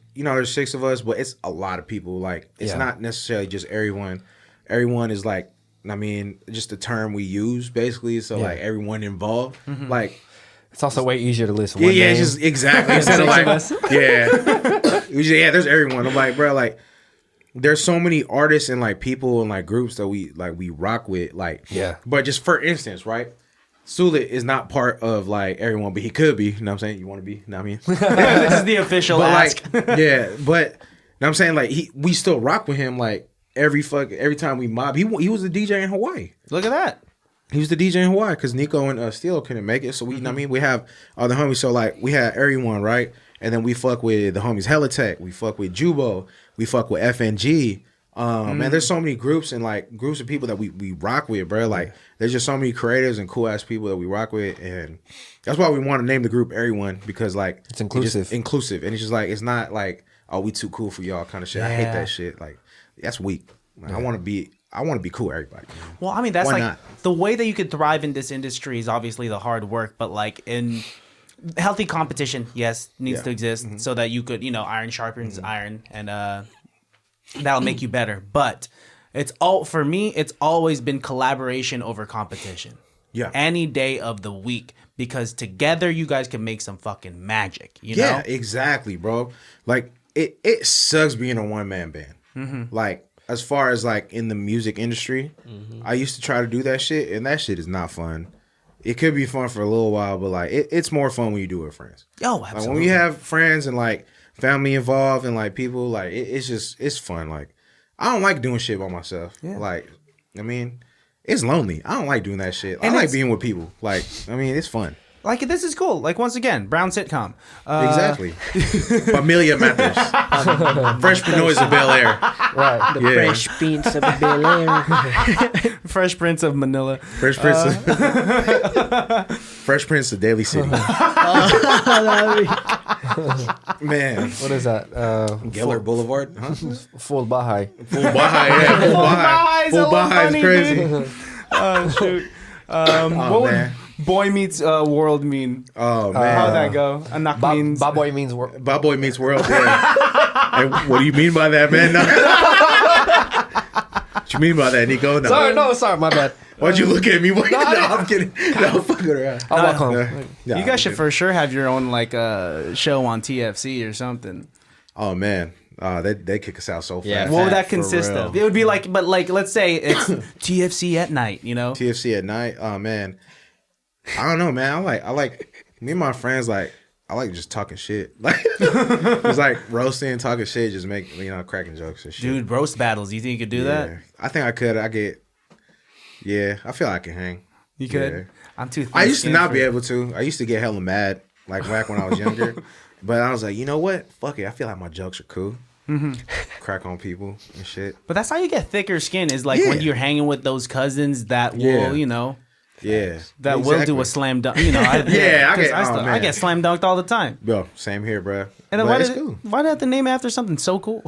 6 of us, but it's a lot of people. It's not necessarily just everyone. Everyone is just a term we use basically. So everyone involved. It's also way easier to list one name. It's just exactly instead of there's everyone. I'm bro, there's so many artists and people and groups that we rock with. But just for instance, right? Sulit is not part of everyone, but he could be. You know what I'm saying? You want to be? You know what I mean? This is the official ask. But you know what I'm saying? We still rock with him every time we mob. He was the DJ in Hawaii. Look at that. He was the DJ in Hawaii because Niko and Steelo couldn't make it. So we, you know what I mean? We have other homies. So we had everyone, right? And then we fuck with the homies Hella Tech. We fuck with Jubo. We fuck with FNG. Man, there's so many groups and groups of people that we rock with, bro. There's just so many creatives and cool ass people that we rock with, and that's why we want to name the group Everyone, because it's inclusive, and it's just it's not oh, we too cool for y'all kind of shit. I hate that shit. That's weak. I want to be cool with everybody. Well, that's the way that you could thrive in this industry is obviously the hard work, but in healthy competition, yes, needs to exist Mm-hmm. so that you could, iron sharpens iron, and that'll make you better. But it's for me, it's always been collaboration over competition. Yeah. Any day of the week, because together you guys can make some fucking magic. You know? Yeah, exactly, bro. Like it sucks being a one man band. Like as far as like in the music industry, I used to try to do that shit, and that shit is not fun. It could be fun for a little while, but like it's more fun when you do it with friends. Oh, Like absolutely. when you have friends and like family involved and like people, like it's fun. Like I don't like doing shit by myself. Yeah. Like I mean, it's lonely. I don't like doing that shit. And I like it's- being with people. Like I mean, it's fun. Like, this is cool. Like, once again, Brown sitcom. Exactly. Pamilya Matters. Fresh Pinoys of Bel Air. Right. The Yeah. Fresh Prince of Bel Air. Fresh Prince of Manila. Fresh Prince of Fresh Prince of Daly City. Man. What is that? Geller Boulevard. Huh? Full Baha'i. Full Baha'i. Yeah, Full Baha'i. Baha'is, Full so Baha'i funny, is crazy. dude. Oh, shoot. Oh, What man. would boy meets world mean? Oh, man. How'd that go? Anak means... Baboy means Bob Boy meets world. Yeah. And what do you mean by that, man? No. What you mean by that, Niko? No. Sorry, my bad. Why'd you look at me? No, I'm kidding. No, fucking around. I'll walk home. Yeah, You guys should for sure have your own, like, show on TFC or something. Oh, man. They kick us out so fast. Yeah. What would that For consist real. of? It would be like, but like, let's say it's TFC at night, you know? TFC at night. Oh man, I don't know, man. I like me and my friends. Like I like just talking shit. Like it's like roasting, talking shit, just make cracking jokes and shit. Dude, roast battles. You think you could do that? Yeah. I think I could. Yeah, I feel like I can hang. You could? Yeah. I'm too I used to thin-skinned not for be it. able to. I used to get hella mad, like back when I was younger. But I was like, you know what? Fuck it. I feel like my jokes are cool. Crack on people and shit. But that's how you get thicker skin, is like when Yeah. you're hanging with those cousins that Yeah. will, Yeah. that will do a slam dunk. You know, I 'cause I man. get slam dunked all the time. Bro, same here, bro. And then But why it's did cool. why did I have to name it after something so cool?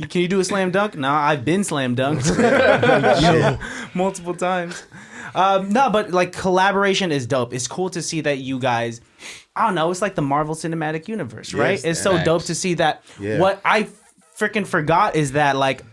Can you do a slam dunk? No, I've been slam dunked multiple times. No, but like collaboration is dope. It's cool to see that you guys, I don't know, it's like the Marvel Cinematic Universe, right? Yes, It's so facts. dope to see that. Yeah. What I freaking forgot is that like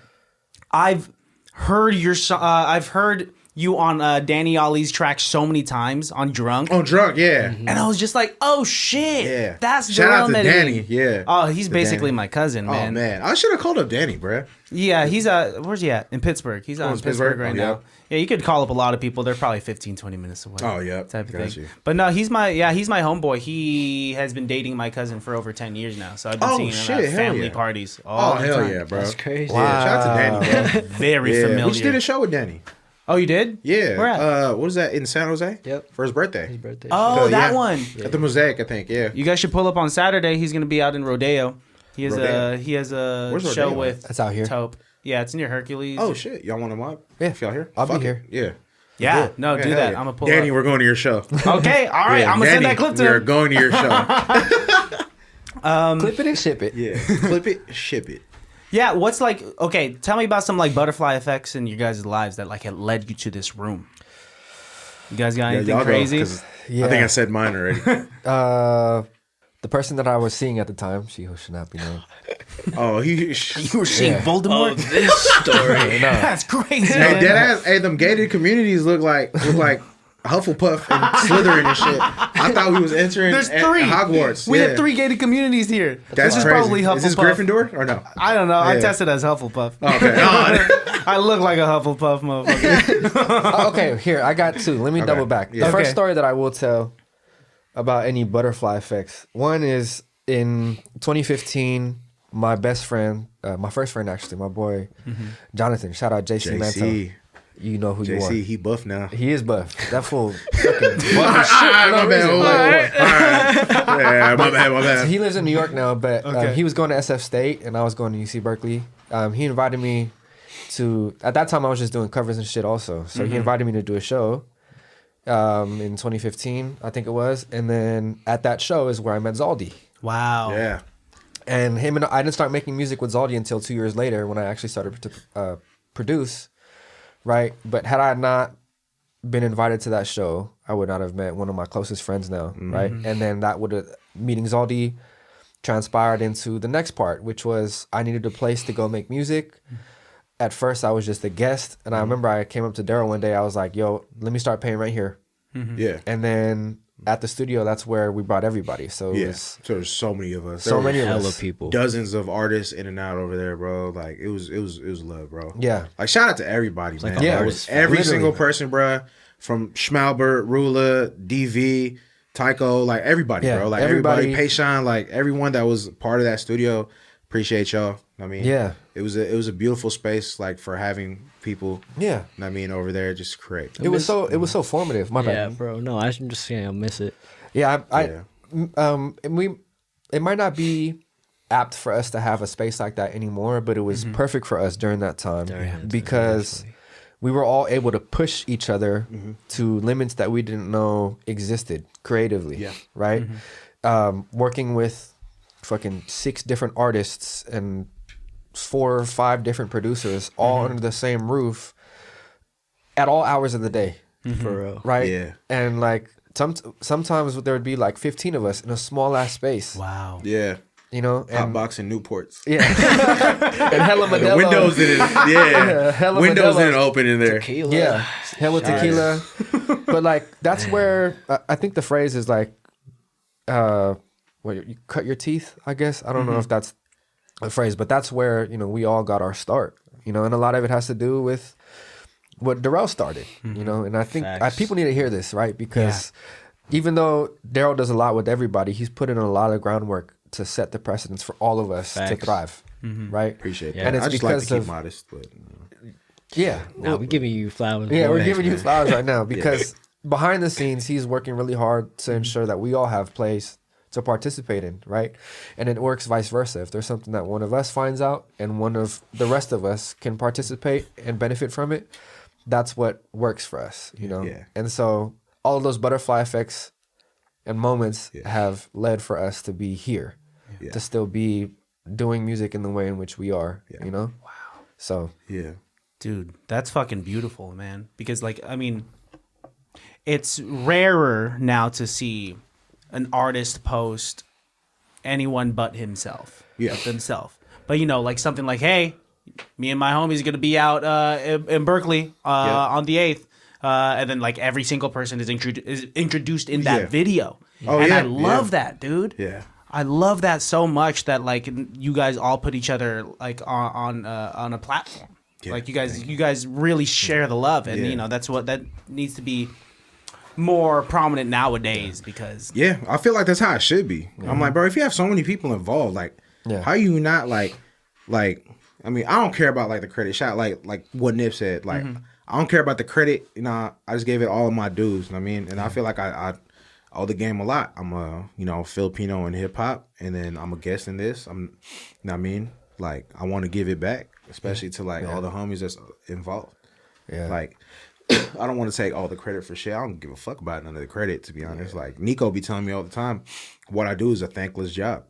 I've heard I've heard you on Danny Ali's track so many times on Drunk. Oh, drunk, yeah. And I was just like, oh shit. Yeah. That's Shout out Darrell to Medellin. Danny, yeah. Oh, he's To basically Danny. my cousin, man. Oh man, I should have called up Danny, bro. Yeah, he's where's he at? In Pittsburgh. He's out in it's Pittsburgh Pittsburgh? right Oh, now. Yeah, you could call up a lot of people. They're probably 15, 20 minutes away. Oh, yeah. Type of Got thing. you. But no, he's my homeboy. He has been dating my cousin for over 10 years now. So I've been Oh, seeing him shit, at hell family yeah. parties Oh all the hell time. yeah, bro. That's crazy. Yeah, shout out to Danny, bro. Very Yeah, familiar. we just did a show with Danny. Oh, you did? Yeah. Where at? What was that in San Jose? Yep. For his birthday. His birthday. Oh, So, that yeah. one. At the Mosaic, I think. Yeah. You guys should pull up on Saturday. He's gonna be out in Rodeo. He has Rodeo? a Where's show Rodeo? with That's out here. Taupe. Yeah, it's near Hercules. Oh shit, y'all want him up? Yeah. If y'all here, I'll be Fuck it. here. Yeah. yeah. No, Yeah, do hell that. yeah. I'm gonna pull Danny, up. we're going to your show. Okay, all right. Yeah, I'm gonna send Danny, that clip to we're him. going to your show. Clip it and ship it. Yeah. Clip it, ship it. Yeah, what's like? Okay, tell me about some like butterfly effects in your guys' lives that like had led you to this room. You guys got anything y'all go, crazy? 'cause I Yeah. think I said mine already. The person that I was seeing at the time, she who should not be named. Oh, You were seeing Yeah. Voldemort. This story. That's crazy. Hey, man. deadass. Hey, them gated communities look like Hufflepuff and Slytherin and shit. I thought we was entering There's at three. Hogwarts. We Yeah. have 3 gated communities here. That's this is crazy. probably Hufflepuff. Is this Gryffindor or no? I don't know. I Yeah. tested as Hufflepuff. Okay. Oh, I look like a Hufflepuff motherfucker. Okay, here I got two. Let me double back. Yeah. The first Okay. story that I will tell about any butterfly effects. One is in 2015. My best friend, my first friend actually, my boy Jonathan. Shout out JC Manto. JC. You know who you JC, are. he buff now. He is buff. That fool fucking buff as shit. Ah, for no my bad. reason. All right. Yeah, my bad. He lives in New York now, but Okay. he was going to SF State and I was going to UC Berkeley. He invited me to, at that time I was just doing covers and shit also. So he invited me to do a show in 2015, I think it was. And then at that show is where I met Zaldi. Wow. Yeah. And him and I didn't start making music with Zaldi until 2 years later when I actually started to produce, right? But had I not been invited to that show, I would not have met one of my closest friends now, right? And then that would have meeting Zaldi transpired into the next part, which was I needed a place to go make music. At first, I was just a guest, and I remember I came up to Darrell one day. I was like, "Yo, let me start paying right here." Yeah. And then at the studio, that's where we brought everybody. So it Yeah. was So there's so many of us. so many of Hella us. people. Dozens of artists in and out over there, bro. Like it was love, bro. Yeah. Like shout out to everybody, man. like a It artist was family. every Literally. single person, bro. From Schmalbert, Rula, DV, Tycho, like everybody, Yeah, bro. Like everybody. everybody, Payshawn, like everyone that was part of that studio. Appreciate y'all. I mean, Yeah. it was a beautiful space, like for having people. Yeah. I mean, over there, just create. It was so formative. My Yeah, bad. bro. No, I'm just saying I miss it. Yeah, Yeah. and it might not be apt for us to have a space like that anymore, but it was perfect for us during that time because we were all able to push each other to limits that we didn't know existed creatively. Yeah. Right. Working with fucking 6 different artists and 4 or 5 different producers all under the same roof at all hours of the day. For real. Right. Yeah. And like sometimes there would be like 15 of us in a small ass space. Wow. Yeah. You know, Hot and box and Newports. yeah, and hella The Modelo. windows didn't. Yeah. hella Windows Modelo. didn't open in there. Tequila. Yeah, hella tequila. But like that's where I think the phrase is like, you cut your teeth. I guess I don't know if that's a phrase, but that's where we all got our start. And a lot of it has to do with what Darrell started. And I think Facts. people need to hear this, right? Because even though Darrell does a lot with everybody, he's put in a lot of groundwork to set the precedence for all of us to Facts. thrive, right? Appreciate that. And it's I just like to because keep of modest, but yeah. Nah, we giving you flowers. Yeah, bro. we're giving you flowers right now because behind the scenes, he's working really hard to ensure that we all have place to participate in, right? And it works vice versa. If there's something that one of us finds out and one of the rest of us can participate and benefit from it, that's what works for us, Yeah. And so all of those butterfly effects and moments have led for us to be here, to still be doing music in the way in which we are, Wow. So yeah. Dude, that's fucking beautiful, man. Because, like, I mean, it's rarer now to see an artist post anyone but himself. Yeah. But themselves. But, like something like, hey, me and my homies are going to be out in Berkeley on the 8th. And then, like, every single person is introduced in that video. Oh, and yeah. I love that, dude. Yeah. I love that so much that, like, you guys all put each other, like, on a platform. Yeah. Like, you guys really share the love, and that's what that needs to be more prominent nowadays because Yeah, I feel like that's how it should be. I'm like, bro, if you have so many people involved, like, how you not like, I mean, I don't care about like the credit shot, like what Nip said, like, I don't care about the credit. I just gave it all of my dues. I mean, and I feel like I owe the game a lot. I'm a Filipino in hip hop, and then I'm a guest in this. I mean, like, I want to give it back, especially to like all the homies that's involved. yeah, Like, I don't want to take all the credit for shit. I don't give a fuck about none of the credit, to be honest. Like, Niko be telling me all the time, what I do is a thankless job.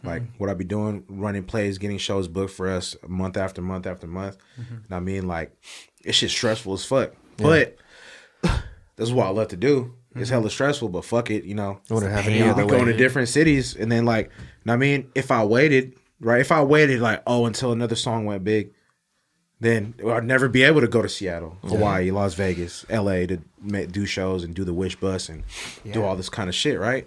Like, what I be doing, running plays, getting shows booked for us month after month after month. And I mean, like, it's just stressful as fuck. But that's what I love to do. It's hella stressful, but fuck it, wouldn't have any we other going way. to different cities, and then like, I mean, if I waited like, until another song went big, then I'd never be able to go to Seattle, Hawaii, Las Vegas, LA to do shows and do the Wish Bus and do all this kind of shit, right?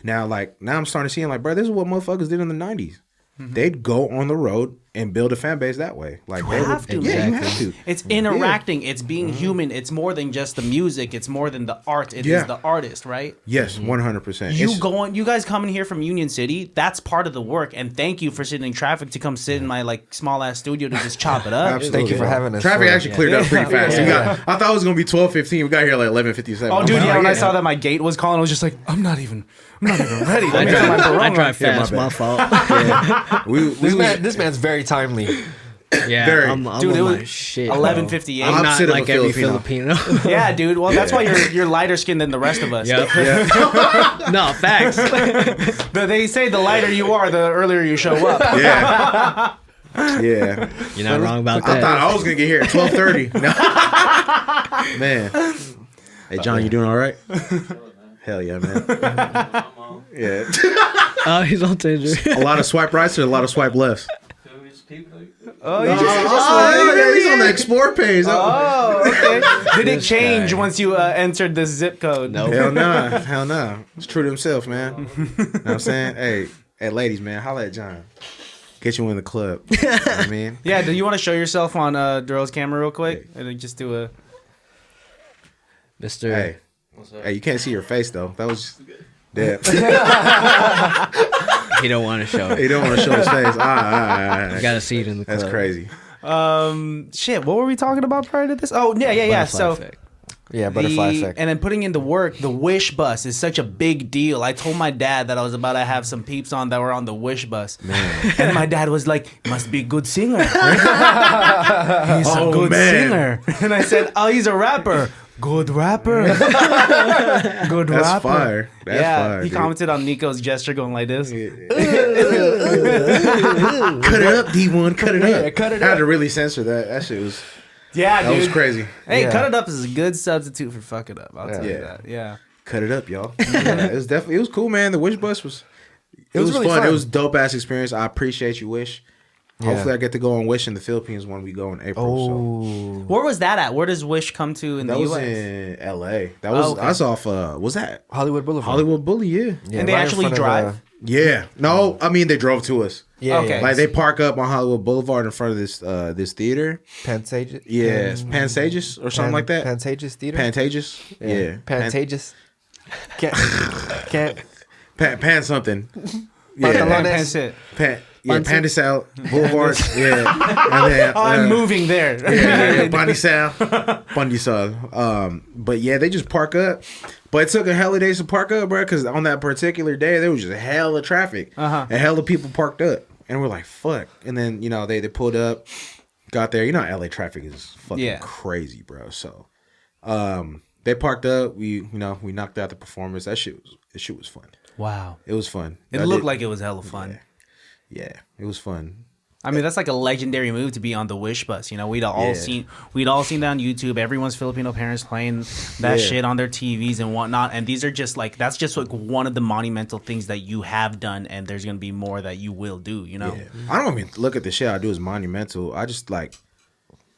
Now I'm starting to see, like, bro, this is what motherfuckers did in the 90s. They'd go on the road and build a fan base that way. Like, You they have would, to, yeah, man. you have to. It's interacting. It's being human. It's more than just the music. It's more than the art. It is the artist, right? Yes, 100%. You guys coming here from Union City, that's part of the work. And thank you for sitting in traffic to come sit in my like small ass studio to just chop it up. Absolutely. Thank you for having us. Traffic actually cleared up pretty fast. I thought it was gonna be 12:15. We got here like 11:57. Oh, dude, when I saw that my gate was calling, I was just like, I'm not even ready. Let me tell my I Barong drive on. fast. My fault. This man's very timely. Yeah, Very. I'm Dude, it on was my shit. 11:58. I'm not Opposite of like a every Filipino. Filipino. Yeah, dude. Well, that's why you're lighter skinned than the rest of us. Yep. Yeah. No, facts. They say the lighter you are, the earlier you show up. Yeah. Yeah. You're not wrong about I that. thought I was gonna get here at 12:30. No. Man. Hey, John, you doing all right? Hell yeah, man. Yeah. Oh, he's on Tinder. A lot of swipe rights or a lot of swipe lefts? Oh, Yeah, he's on the explore page. okay. Did it change once you entered the zip code? No. Hell nah. Hell nah. He's true to himself, man. You know what I'm saying? Hey, ladies, man, holla at John. Get you in the club. You know what I mean? Yeah, do you want to show yourself on Darrell's camera real quick? And then just do a... Mr. Hey. Hey, you can't see your face, though. That was... Damn. He don't want to show it. He don't want to show his face. All right. You gotta see it in the club. That's crazy. Shit, what were we talking about prior to this? Oh, yeah. Butterfly So... effect. Yeah, butterfly effect. And then putting in the work, the Wish bus is such a big deal. I told my dad that I was about to have some peeps on that were on the Wish bus. Man. And my dad was like, must be a good singer. He's a good singer. And I said, oh, he's a rapper. Good rapper. Good That's rapper. fire. That's fire. He dude. commented on Niko's gesture going like this. Cut it up, D1. Cut it up. Yeah, cut it I had up. to really censor that. That shit was... Yeah, That dude. was crazy. Hey, Yeah. cut it up is a good substitute for fuck it up. I'll tell you Yeah. that. Yeah. Cut it up, y'all. Yeah, it was definitely... It was cool, man. The Wish bus was... It was really fun. fun. It was a dope-ass experience. I appreciate you, Wish. Yeah. Hopefully I get to go on Wish in the Philippines when we go in April. So. Where was that at? Where does Wish come to in That the was U.S.? in L.A. That was... okay. That's off... was that? Hollywood Boulevard. Hollywood Bully, yeah. Yeah, And they right in actually front of, drive? Yeah. No, I mean, they drove to us. Yeah, Okay. yeah. Like, they park up on Hollywood Boulevard in front of this this theater. Pantages. Yeah, it's Pansages or something like that. Pantages Theater. Pantages? Yeah. Pantages. Can't. Pan something. Yeah. Pantalones. That's it. Pandisal Boulevard. Yeah. And then, I'm moving there. Yeah, Pandisal. But yeah, they just park up. But it took a hell of days to park up, bro, because on that particular day, there was just a hell of traffic. And hell of people parked up. And we're like, fuck. And then, you know, they pulled up, got there. You know, LA traffic is fucking crazy, bro. So they parked up. We knocked out the performance. That shit was fun. Wow. It was fun. It looked like it was hella fun. Yeah, it was fun. I mean, that's like a legendary move to be on the Wish bus. You know, we'd all seen that on YouTube. Everyone's Filipino parents playing that shit on their TVs and whatnot. And these are just like, that's just like one of the monumental things that you have done, and there's gonna be more that you will do. You know, I don't even look at the shit I do as monumental. I just like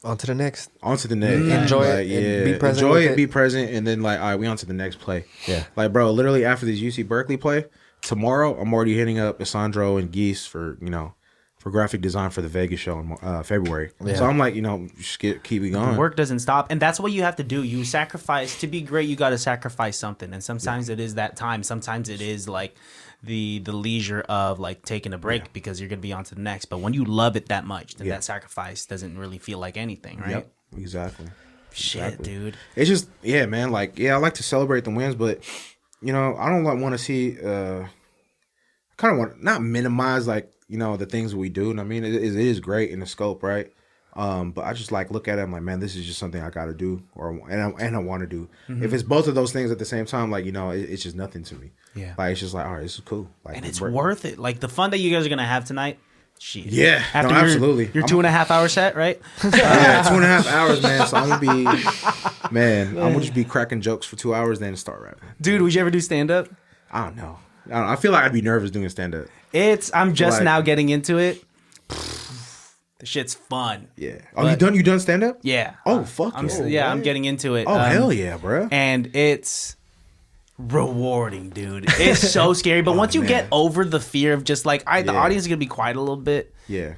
On to the next. onto the next. Enjoy Like, it and be present Enjoy with it, it. be present, and then like, all right, we on to the next play. Yeah. Like, bro, literally after this UC Berkeley play, tomorrow I'm already hitting up Sandro and Geese for graphic design for the Vegas show in February. Yeah. So I'm like, just keep it going. work doesn't stop, and that's what you have to do. You sacrifice to be great. You got to sacrifice something, and sometimes it is that time. Sometimes it is like the leisure of like taking a break because you're gonna be on to the next. But when you love it that much, then that sacrifice doesn't really feel like anything, right? Yep, exactly. Shit, dude. It's just, yeah, man. Like, yeah, I like to celebrate the wins, but I don't want to see. Kind of want not minimize like the things we do. And I mean, it is great in the scope, right? But I just like look at it. I'm like, man, this is just something I got to do, and I want to do. If it's both of those things at the same time, like it's just nothing to me. Yeah. Like it's just like, all right, this is cool. Like, And it's worth it. Like the fun that you guys are gonna have tonight. Shit. Yeah, no, absolutely. Your 2.5 hour set, right? Yeah, 2.5 hours, man. So I'm gonna just be cracking jokes for 2 hours, then start rapping. Dude, would you ever do stand up? I don't know. I feel like I'd be nervous doing stand up. I'm just Like- now getting into it. The shit's fun. Yeah. Oh, you done stand up? Yeah. Oh, fuck I'm yeah. I'm getting into it. Oh, hell yeah, bro. And it's rewarding, dude. It's so scary. But once you get over the fear of just like, the audience is gonna be quiet a little bit, Yeah.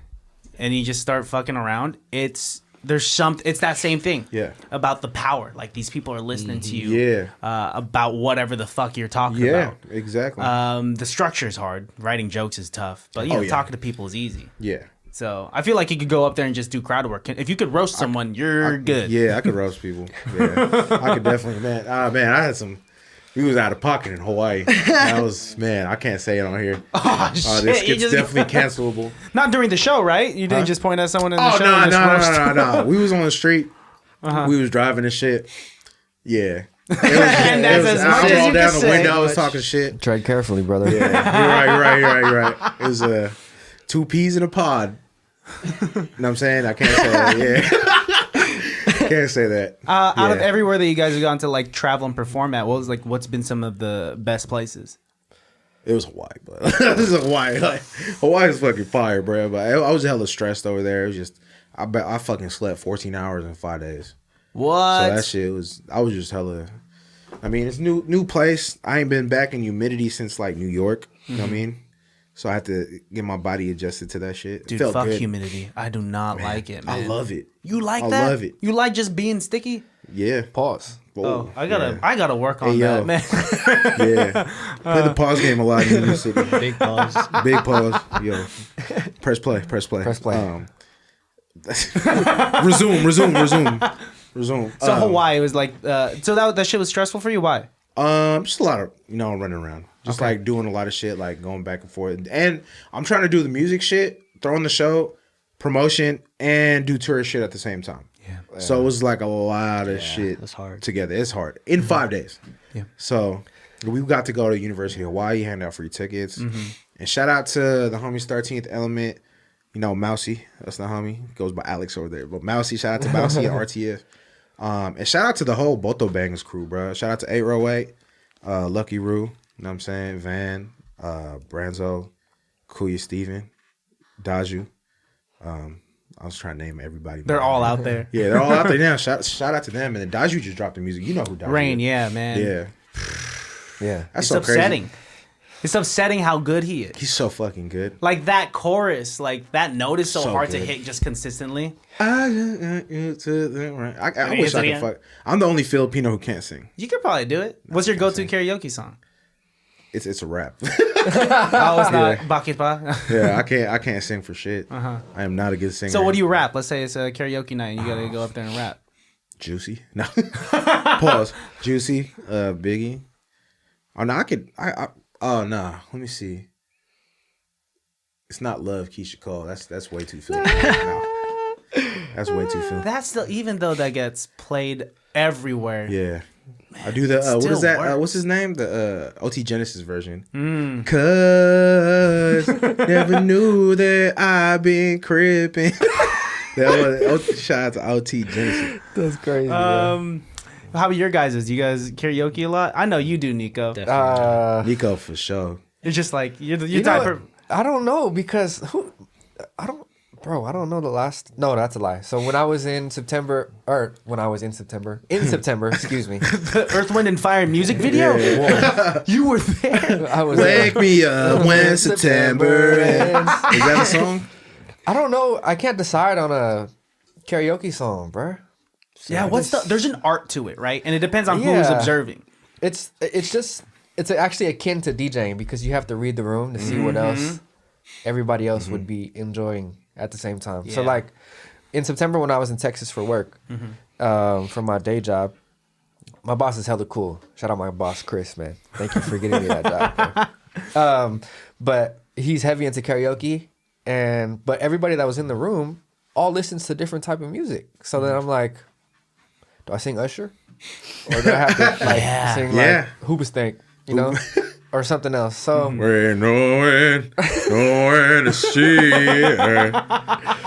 and you just start fucking around, it's that same thing. Yeah. About the power. Like these people are listening to you. Yeah. About whatever the fuck you're talking Yeah, about. exactly. The structure is hard. Writing jokes is tough, but yeah. talking to people is easy. yeah. So I feel like you could go up there and just do crowd work. If you could roast someone, you're good. Yeah, I could roast people. Yeah. I could definitely, man. I had some. We was out of pocket in Hawaii. That was, man, I can't say it on here. Oh, shit. This You gets just- definitely cancelable. Not during the show, right? You didn't just point at someone in the Oh, show and just roast. no. We was on the street. We was driving and shit. Yeah. And that's as much as rolled you down can the window. say. I was talking shit. Tread carefully, brother. Yeah, you're right. It was 2 peas in a pod. You know what I'm saying? I can't say that. Yeah. Can't say that. Out of everywhere that you guys have gone to like travel and perform at, what's been some of the best places? It was Hawaii, but it was Hawaii. Like, Hawaii was fucking fire, bro. But I was hella stressed over there. It was just, I fucking slept 14 hours in 5 days. What? So that shit was, I was just hella. I mean, it's new place. I ain't been back in humidity since like New York. You know what I mean? So I had to get my body adjusted to that shit. Dude, felt fuck good. humidity. I do not like it, man. I love it. You like I that? love it. You like just being sticky? Yeah. Pause. Oh, I gotta work on Hey, yo. that, man. Yeah. Play the pause game a lot in New City. Big pause. Big pause. Yo. Press play. Press play. Resume. So Hawaii was like, so that shit was stressful for you? Why? Just a lot of, running around. Just like doing a lot of shit, like going back and forth. And I'm trying to do the music shit, throwing the show, promotion, and do tourist shit at the same time. Yeah. So it was like a lot of shit that's hard. together. It's hard. In 5 days. Yeah. So we got to go to University of Hawaii, hand out free tickets. And shout out to the homies 13th Element. Mousy. That's the homie. Goes by Alex over there. But Mousy, shout out to Mousy and RTF. And shout out to the whole Boto Bangs crew, bro. Shout out to 808, Lucky Roo, you know what I'm saying? Van, Branzo, Kuya Steven, Daju. I was trying to name everybody. they're all out there. Yeah, they're all out there now. Shout out to them. And then Daju just dropped the music. You know who Daju Rain, is. yeah, man. Yeah. Yeah. That's It's so upsetting. crazy. It's upsetting how good he is. He's so fucking good. Like that chorus, like that note is so hard to good. hit just consistently. I wish I Is it could again? fuck. I'm the only Filipino who can't sing. You could probably do it. What's your go-to karaoke song? It's a rap. Oh, it's not Bakit Pa? Yeah, I can't sing for shit. I am not a good singer. So what do you rap? Let's say it's a karaoke night and you gotta go up there and rap. Juicy? No. Pause. Juicy. Biggie. Oh no, I could. Oh no. Let me see. It's not Love, Keisha Cole. That's way too Philly. No. That's way too Philly. That's still, even though that gets played everywhere. Yeah. I do the what still is that? works. What's his name? The OT Genesis version. Cause never knew that I've been crippin'. That was shout out to OT Genesis. That's crazy. How about your guys'? Do you guys karaoke a lot? I know you do, Niko. Definitely. Nico for sure. It's just like you're the you type know, of. I don't know because I don't know the last. No, that's a lie. So when I was in September, excuse me. The Earth, Wind, and Fire music video? Yeah. You were there. I was Wake me up when September ends. Is that a song? I don't know. I can't decide on a karaoke song, bruh. Yeah, there's an art to it, right? And it depends on who's Yeah. observing. It's actually akin to DJing because you have to read the room to see what else everybody else would be enjoying at the same time. So Yeah. like in September when I was in Texas for work, for my day job, my boss is hella cool. Shout out my boss Chris, man. Thank you for getting me that job. Bro. But he's heavy into karaoke, but everybody that was in the room all listens to different type of music. So then I'm like, do I sing Usher? Or do I have to sing like Hoobastank, or something else? So We're nowhere to see her.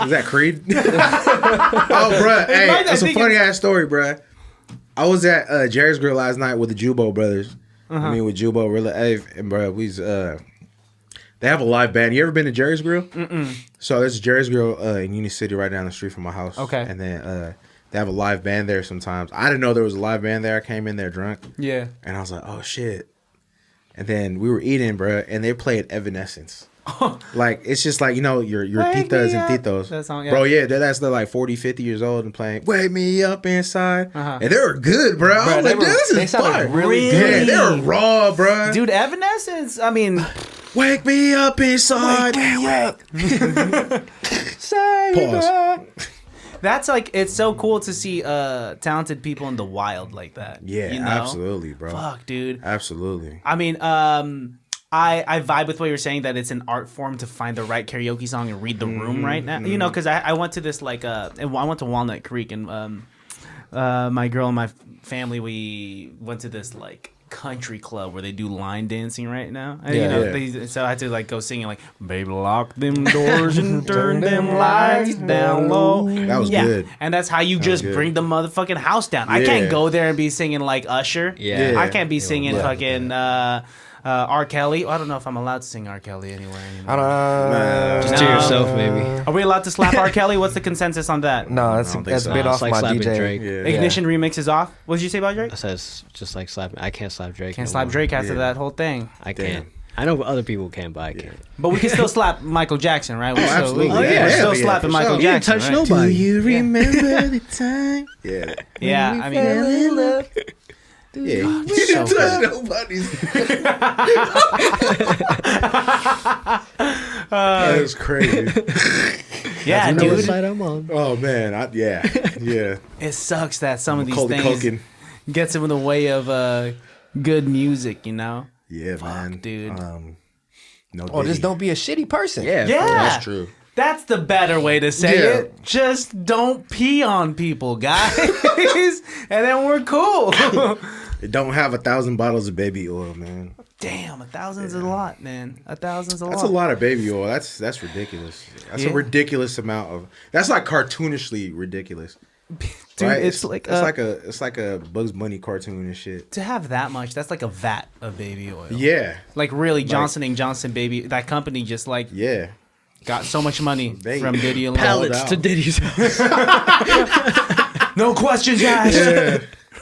Is that Creed? Oh, bruh. Hey, that's a funny ass story, bruh. I was at Jerry's Grill last night with the Jubo brothers. I mean, with Jubo, Rilla, Ave, and bruh, they have a live band. You ever been to Jerry's Grill? Mm-mm. So there's a Jerry's Grill in Union City right down the street from my house. Okay. And then they have a live band there sometimes. I didn't know there was a live band there. I came in there drunk. Yeah. And I was like, oh, shit. And then we were eating, bruh, and they played Evanescence. Like, it's just like, your Wake titas me and up. titos. That song, yeah. Bro, yeah, they're like 40, 50 years old and playing Wake Me Up Inside. And they were good, bro. I was like, this is sounded fire. really Yeah, good. they were raw, bro. Dude, Evanescence, I mean, Wake me up inside. Pause. that's like, it's so cool to see talented people in the wild like that. Yeah, you know? absolutely, bro. Fuck, dude. Absolutely. I mean, I vibe with what you're saying, that it's an art form to find the right karaoke song and read the room right now. Because I went to this I went to Walnut Creek, and my girl and my family, we went to this country club where they do line dancing right now. And, Yeah. so I had to like go singing like, "Baby, lock them doors and turn them lights down low." That was good. And that's how you just good. bring the motherfucking house down. I Yeah. can't go there and be singing like Usher. Yeah. I can't be singing fucking R. Kelly. I don't know if I'm allowed to sing R. Kelly anywhere anymore. I don't Just to yourself, maybe. Are we allowed to slap R. Kelly? What's the consensus on that? No, I don't think that's so. been No, off it's like my slapping DJ. Drake. Yeah. Ignition remix is off. What did you say about Drake? I says just like slapping. I can't slap Drake. Can't no slap more. Drake after Yeah. that whole thing. I Damn. can't. I know other people can, but I can't. But we can still slap Michael Jackson, right? We're still, absolutely. we're Yeah, still yeah, slapping for Michael sure. You didn't Jackson. touch right? nobody. you remember the time? Yeah. Yeah, I mean, Yeah. so good. Nobody's. That was crazy. Yeah, You know what dude. side I'm on. Oh man, yeah. It sucks that some of these Macaulay things Culkin. gets in the way of good music, you know? Yeah, man. dude. No. Or Diddy. just don't be a shitty person. Yeah. Yeah. That's true. That's the better way to say Yeah. it. Just don't pee on people, guys. And then we're cool. They don't have 1,000 bottles of baby oil, man. Damn, 1,000's a lot, man. 1,000's a lot. That's a lot of baby oil. That's ridiculous. That's Yeah. a ridiculous amount of. That's like cartoonishly ridiculous. Dude, right? it's like it's like a Bugs Bunny cartoon and shit. to have that much, that's like a vat of baby oil. Yeah, Like really, Johnson & Johnson baby, that company just like yeah. got so much money They- from Diddy alone. Pallets out. to Diddy's house. No questions asked. Yeah.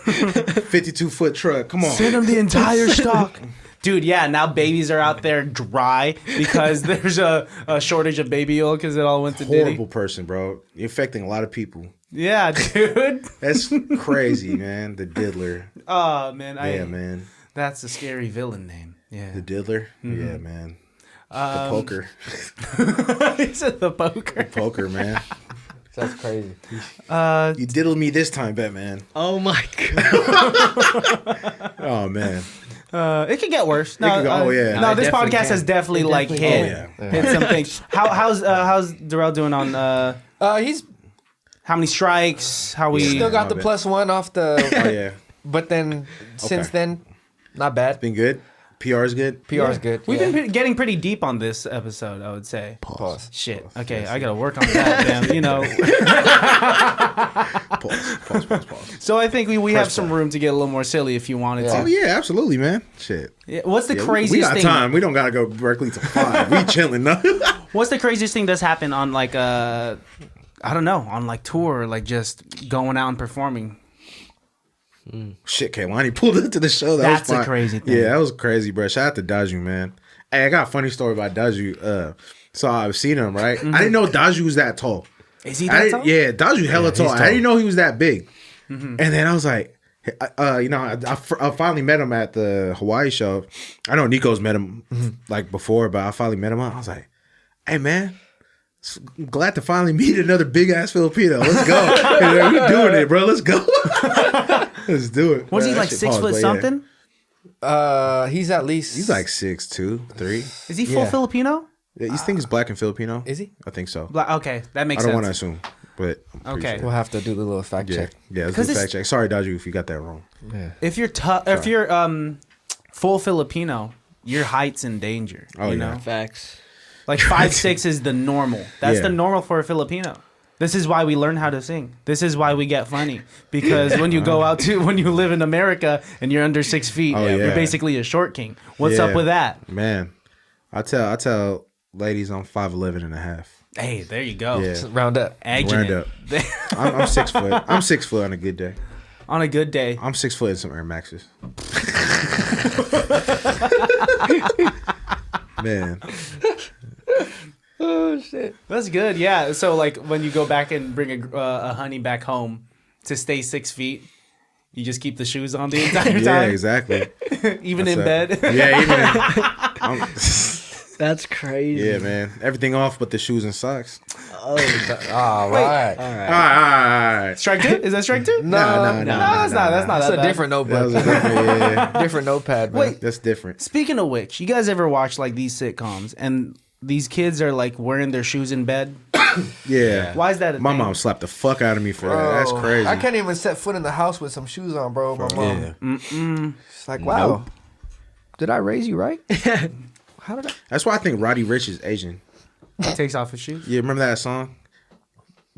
52-foot truck. Come on. Send them the entire stock. Dude, yeah, now babies are out there dry because there's a shortage of baby oil because it all went to Diddy. Horrible person, bro. You're affecting a lot of people. Yeah, dude. That's crazy, man. The Diddler. Oh, man. Yeah, man. That's a scary villain name. Yeah. The Diddler. Mm-hmm. Yeah, man. The poker. He said the poker. Poker, man. That's crazy. You diddled me this time, Batman. Oh my god. Oh, man. It could get worse. No, could go- oh, yeah. No, It this definitely podcast can. has definitely It like definitely hit, can. hit some things. How's Darrell doing on He's how many strikes? How we still got the bad. +1 off the. Oh, yeah. But then since then, not bad. Been good. PR's good. PR is good. We've yeah. been getting pretty deep on this episode, I would say. Pause. Shit. Okay, I gotta work on that. Damn, you know. Pause. So I think we have some room to get a little more silly if you wanted Yeah. Oh to. yeah, absolutely, man. Shit. Yeah, what's the Yeah, we craziest got thing? time. We don't gotta go directly to 5. We chilling. No? What's the craziest thing that's happened on like I don't know, on like tour, or like just going out and performing? Shit, Kaylani pulled into the show. That's was a fine. crazy thing. Yeah, that was crazy, bro. Shout out to Daju, man. Hey, I got a funny story about Daju. So I've seen him, right? I didn't know Daju was that tall. Is he that tall? Yeah, Daju hella tall. he's I tall. didn't know he was that big. And then I was like, I finally met him at the Hawaii show. I know Niko's met him like before, but I finally met him. I was like, hey, man. I'm glad to finally meet another big ass Filipino. Let's go. We're doing it, bro. Let's go. Let's do it. Was Bro, he that like shit 6 pause, foot but yeah. something? He's at least. He's like 6'2", 3. Is he full Yeah. Filipino? Yeah, you think he's black and Filipino? Is he? I think so. Okay, that I makes don't sense. want to assume, but I'm pretty Okay. sure. We'll have to do the little fact Yeah, check. yeah. Let's 'Cause do it's- fact check. Sorry, Daju, if you got that wrong. Yeah. If you're full Filipino, your height's in danger. Oh, you yeah. know, Facts. like 5'6" is the normal. That's Yeah. the normal for a Filipino. This is why we learn how to sing. This is why we get funny. Because when you go when you live in America and you're under 6 feet, Oh, you're yeah. basically a short king. What's Yeah. up with that? Man, I tell ladies I'm 5'11" and a half. Hey, there you go. Yeah. So round up. Edging Round it. up. I'm 6 foot. I'm 6 foot on a good day. On a good day. I'm 6 foot in some Air Maxes. Man, Oh shit. That's good. Yeah. So like when you go back and bring a honey back home to stay 6 feet, you just keep the shoes on the entire yeah, time, exactly. even That's in it. bed. Yeah, even. That's crazy. Yeah, man. Everything off but the shoes and socks. All right. All right. All right. Strike 2? Is that strike 2? No, No, that's not. That's not. That's that a bad. different That notebook. was a different, yeah. Different notepad, man. Wait. That's different. Speaking of which, you guys ever watch like these sitcoms and these kids are like wearing their shoes in bed? Yeah. Why is that? My mom slapped the fuck out of me for that. That's crazy. I can't even set foot in the house with some shoes on, bro. My mom. Yeah. It's like, wow. Did I raise you right? How did I? That's why I think Roddy Ricch is Asian. He takes off his shoes. Yeah, remember that song?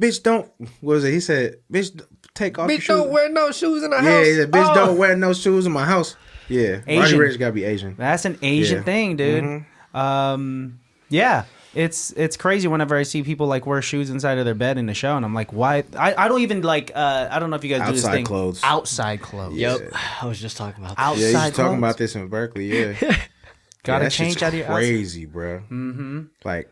Bitch, don't. What was it? He said, "Bitch, take off your Bitch, shoes." don't wear no shoes in the house. Yeah, he said, "Bitch, don't wear no shoes in my house." Yeah, Roddy Asian. Ricch gotta be Asian. That's an Asian Yeah. thing, dude. Yeah. It's crazy whenever I see people like wear shoes inside of their bed in the show, and I'm like, why? I don't even like. I don't know if you guys do this Outside thing. clothes. Outside clothes. Yep. I was just talking about that. Outside Yeah, he's talking clothes. about this in Berkeley. Yeah, Gotta that change shit's out of your crazy, bro. Like,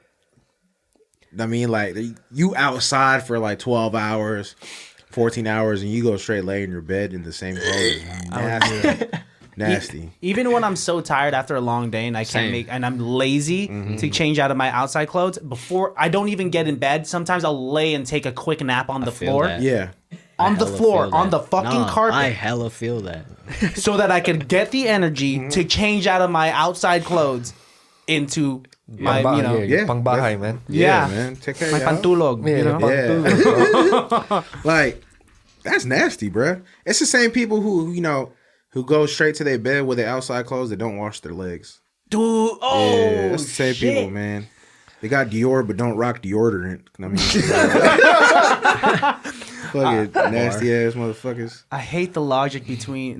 I mean, like you outside for like 12 hours, 14 hours, and you go straight lay in your bed in the same clothes. Nasty. Nasty. Even when I'm so tired after a long day and I can't make, and I'm lazy to change out of my outside clothes, before I don't even get in bed, sometimes I'll lay and take a quick nap on the feel floor. that. Yeah. On the Hella floor, feel on the that. fucking Nah, carpet. I hella feel that. So that I could get the energy to change out of my outside clothes into my, you know, Yeah. Pangbahay, man. Yeah. Man. Take care my of y'all. pantulog, Yeah, you know? Yeah. Like, that's nasty, bro. It's the same people who go straight to their bed with their outside clothes that don't wash their legs. Dude, oh, Yeah, that's the same shit. people, man. They got Dior but don't rock deodorant. I mean, fucking nasty ass motherfuckers. I hate the logic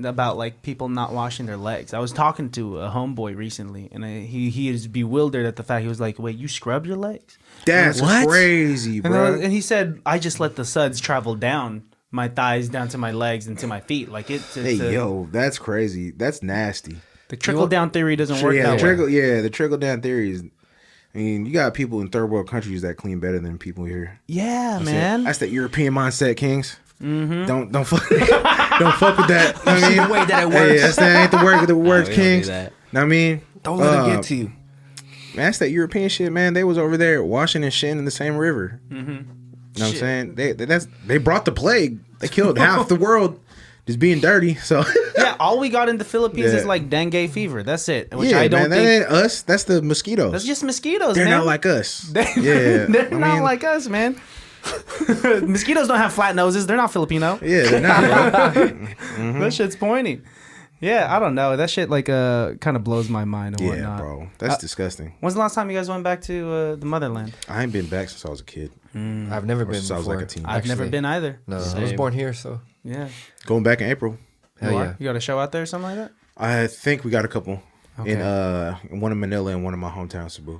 about like people not washing their legs. I was talking to a homeboy recently, and he is bewildered at the fact he was like, "Wait, you scrub your legs?" That's What? crazy, bro. And he said, "I just let the suds travel down my thighs, down to my legs, and to my feet. Like it's Hey, yo, that's crazy. That's nasty. the trickle down theory doesn't work that way. The trickle down theory is. I mean, you got people in third world countries that clean better than people here. Yeah, man. That's the European mindset, Kings. Don't fuck, don't fuck with that. I mean, the way that it works. Hey, that ain't the word. The words, we don't do Kings. that. Know what I mean, Don't let it get to you. Man, that's that European shit, man. They was over there washing and shitting in the same river. You know what I'm saying? They brought the plague. They killed half the world just being dirty. So Yeah, all we got in the Philippines Yeah. is like dengue fever. That's it. Which yeah, I don't man, that think ain't us. That's the mosquitoes. that's just mosquitoes. They're man. not like us. They're Yeah, not like us, man. Mosquitoes don't have flat noses. They're not Filipino. Yeah, they're not. Bro. That shit's pointy. Yeah, I don't know. That shit like kind of blows my mind and Yeah, whatnot. bro, that's disgusting. When's the last time you guys went back to the motherland? I ain't been back since I was a kid. I've never been since I was before. like a teen. I've never Actually, been either. No, I was Same. born here, so Yeah. Going back in April. hell You are? yeah. You got a show out there or something like that? I think we got a couple Okay. in one in Manila and one in my hometown, Cebu.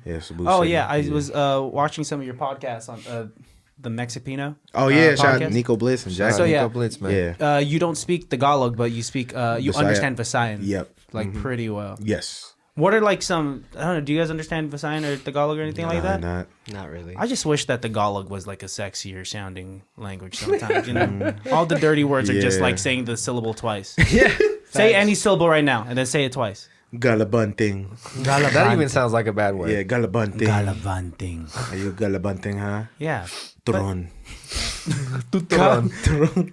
Yeah, Cebu. Oh City. yeah, I was watching some of your podcasts on the Mexipino. Oh yeah, shout out podcast. Nico Bliss and Jack. So, yeah. Nico Blitz, man. Yeah. You don't speak Tagalog, but you speak. You Visaya. understand Visayan. Yep. Like pretty well. Yes. What are like some? I don't know. Do you guys understand Visayan or Tagalog or anything like that? Not. Not really. I just wish that Tagalog was like a sexier sounding language sometimes, you know? All the dirty words are just Yeah. like saying the syllable twice. Yeah. Say any syllable right now and then say it twice. Galabunting. That even sounds like a bad word. Yeah, galabunting. Galavanting. Are you galabunting, huh? Yeah. Tron.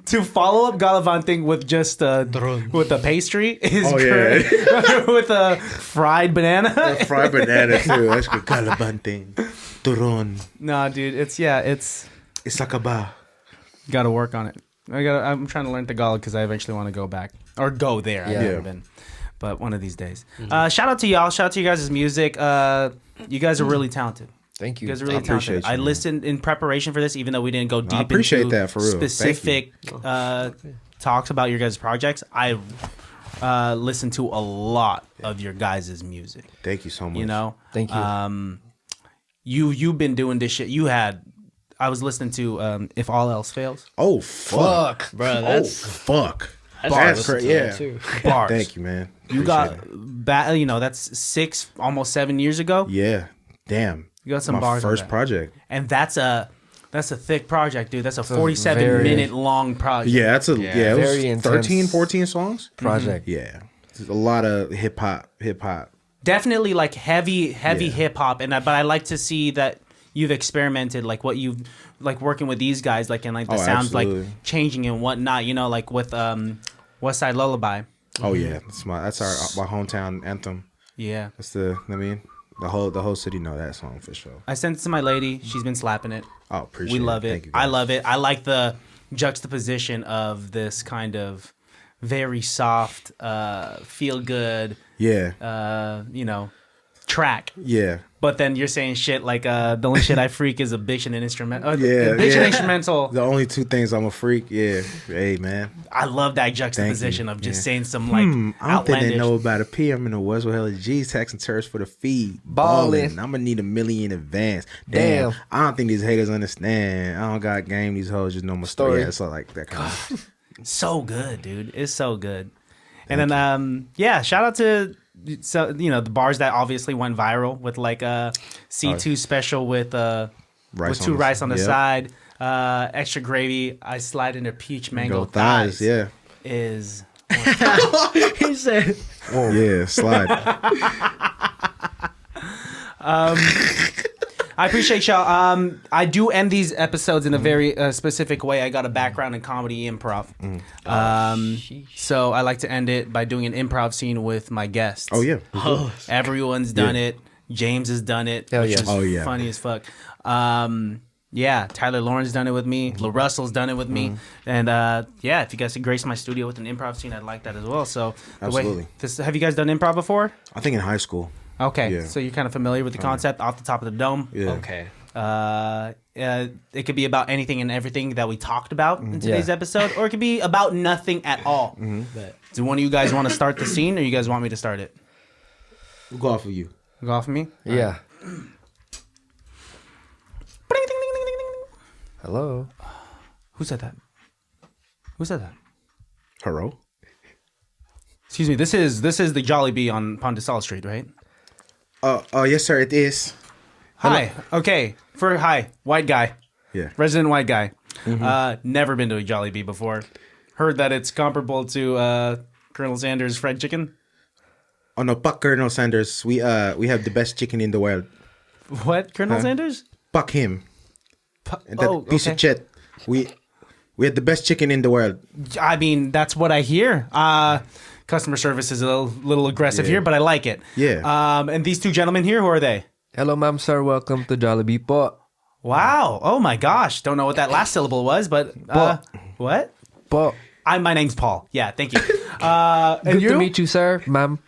To follow up galavanting with just with a pastry is Oh, great. With a fried banana. Fried banana too. That's good. Galabunting. Tron. Nah, dude, it's Isakaba. got to work on it. I'm trying to learn Tagalog because I eventually want to go back or go there. I've Yeah. never been, but one of these days. Shout out to y'all. Shout out to you guys' music. You guys are really talented. Thank You you. guys are really appreciate talented. you, I man. listened in preparation for this, even though we didn't go deep appreciate into that, for real. Thank you. specific talks about your guys' projects. I listened to a lot of your guys' music. Thank you so much. You know, Thank you. you've been doing this shit. I was listening to If All Else Fails. Oh fuck, Bro, that's fuck. that's That's crazy. cra- yeah. Too. Bars. Thank you, man. You got that's 6, almost 7 years ago. Yeah. Damn. You got some My bars on first that. project. And that's a thick project, dude. That's a a 47-minute long project. Yeah, that's it very was intense 13, 14 songs. Project. Yeah. There's a lot of hip hop. Definitely like heavy hip hop, but I like to see that you've experimented, like what you've like working with these guys, like and like the sounds absolutely. like changing and whatnot. You know, like with West Side Lullaby. Oh yeah, that's my hometown anthem. Yeah, That's the The whole city know that song for sure. I sent it to my lady. She's been slapping it. Oh, appreciate it. We love it. Thank you, guys. I love it. I like the juxtaposition of this kind of very soft, feel good, track. Yeah. But then you're saying shit like the only shit I freak is a bitch and an instrumental. Yeah, bitch and yeah. instrumental. The only two things I'm a freak. Yeah. Hey, man. I love that juxtaposition of just saying some like I don't think outlandish. they know about a P. I'm in the West with hella G's, taxing tourists for the fee. Ballin'. I'm gonna need $1 million in advance. Damn. Damn. I don't think these haters understand. I don't got game. These hoes just know my story. Yeah, so like that kind of. So good, dude. It's so good. And then shout out to the bars that obviously went viral with like a C2 special with two rice on the side, extra gravy. I slide into peach mango thighs. Yeah. Is He said, Oh yeah, slide. I appreciate y'all. I do end these episodes in a very specific way. I got a background in comedy improv. So I like to end it by doing an improv scene with my guests. Oh yeah. Everyone's done it. James has done it. Hell which yeah. is Oh, yeah. funny as fuck. Tyler Lawrence done it with me. La Russell's done it with me. And if you guys could grace my studio with an improv scene, I'd like that as well. So Absolutely. Have you guys done improv before? I think in high school. Okay, Yeah. so you're kind of familiar with the concept off the top of the dome. Yeah. okay. It could be about anything and everything that we talked about in today's Yeah. episode, or it could be about nothing at all. But Do one of you guys want to start the scene, or you guys want me to start it? We'll go off of you. Go off of me. Yeah. Hello. Who said that? Who said that? Hello. Excuse me. This is the Jolibee on Pondesal Street, right? Oh yes, sir. It is. Hi. Okay. Hi, white guy, Yeah. resident white guy. Never been to a Jolibee before. Heard that it's comparable to Colonel Sanders' fried chicken. Oh no, fuck Colonel Sanders. We have the best chicken in the world. What? Colonel Sanders? Fuck him. And that piece of shit. We had the best chicken in the world. I mean, that's what I hear. Customer service is a little aggressive here, but I like it. Yeah. And these two gentlemen here, who are they? Hello, ma'am, sir. Welcome to Jolibee po. Wow. Oh my gosh. Don't know what that last syllable was, but what? Po. My name's Paul. Yeah, thank you. And Good you? to meet you, sir. Ma'am.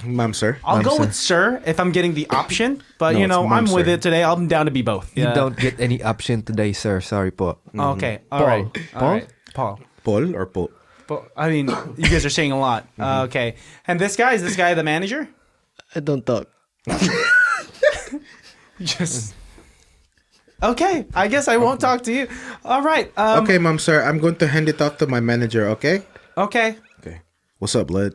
Ma'am, sir. I'll go sir. with sir if I'm getting the option, but No, you it's know, ma'am, I'm with sir. it today. I'm down to be both. You Yeah. don't get any option today, sir. Sorry po. Okay. All Paul. right. All Paul? right. Paul. Paul or Paul? But, I mean, you guys are saying a lot. Okay. And is this guy the manager? I don't talk. Just okay. I guess I won't talk to you. All right. Okay, ma'am, sir. I'm going to hand it off to my manager. Okay. Okay. Okay. What's up, blood?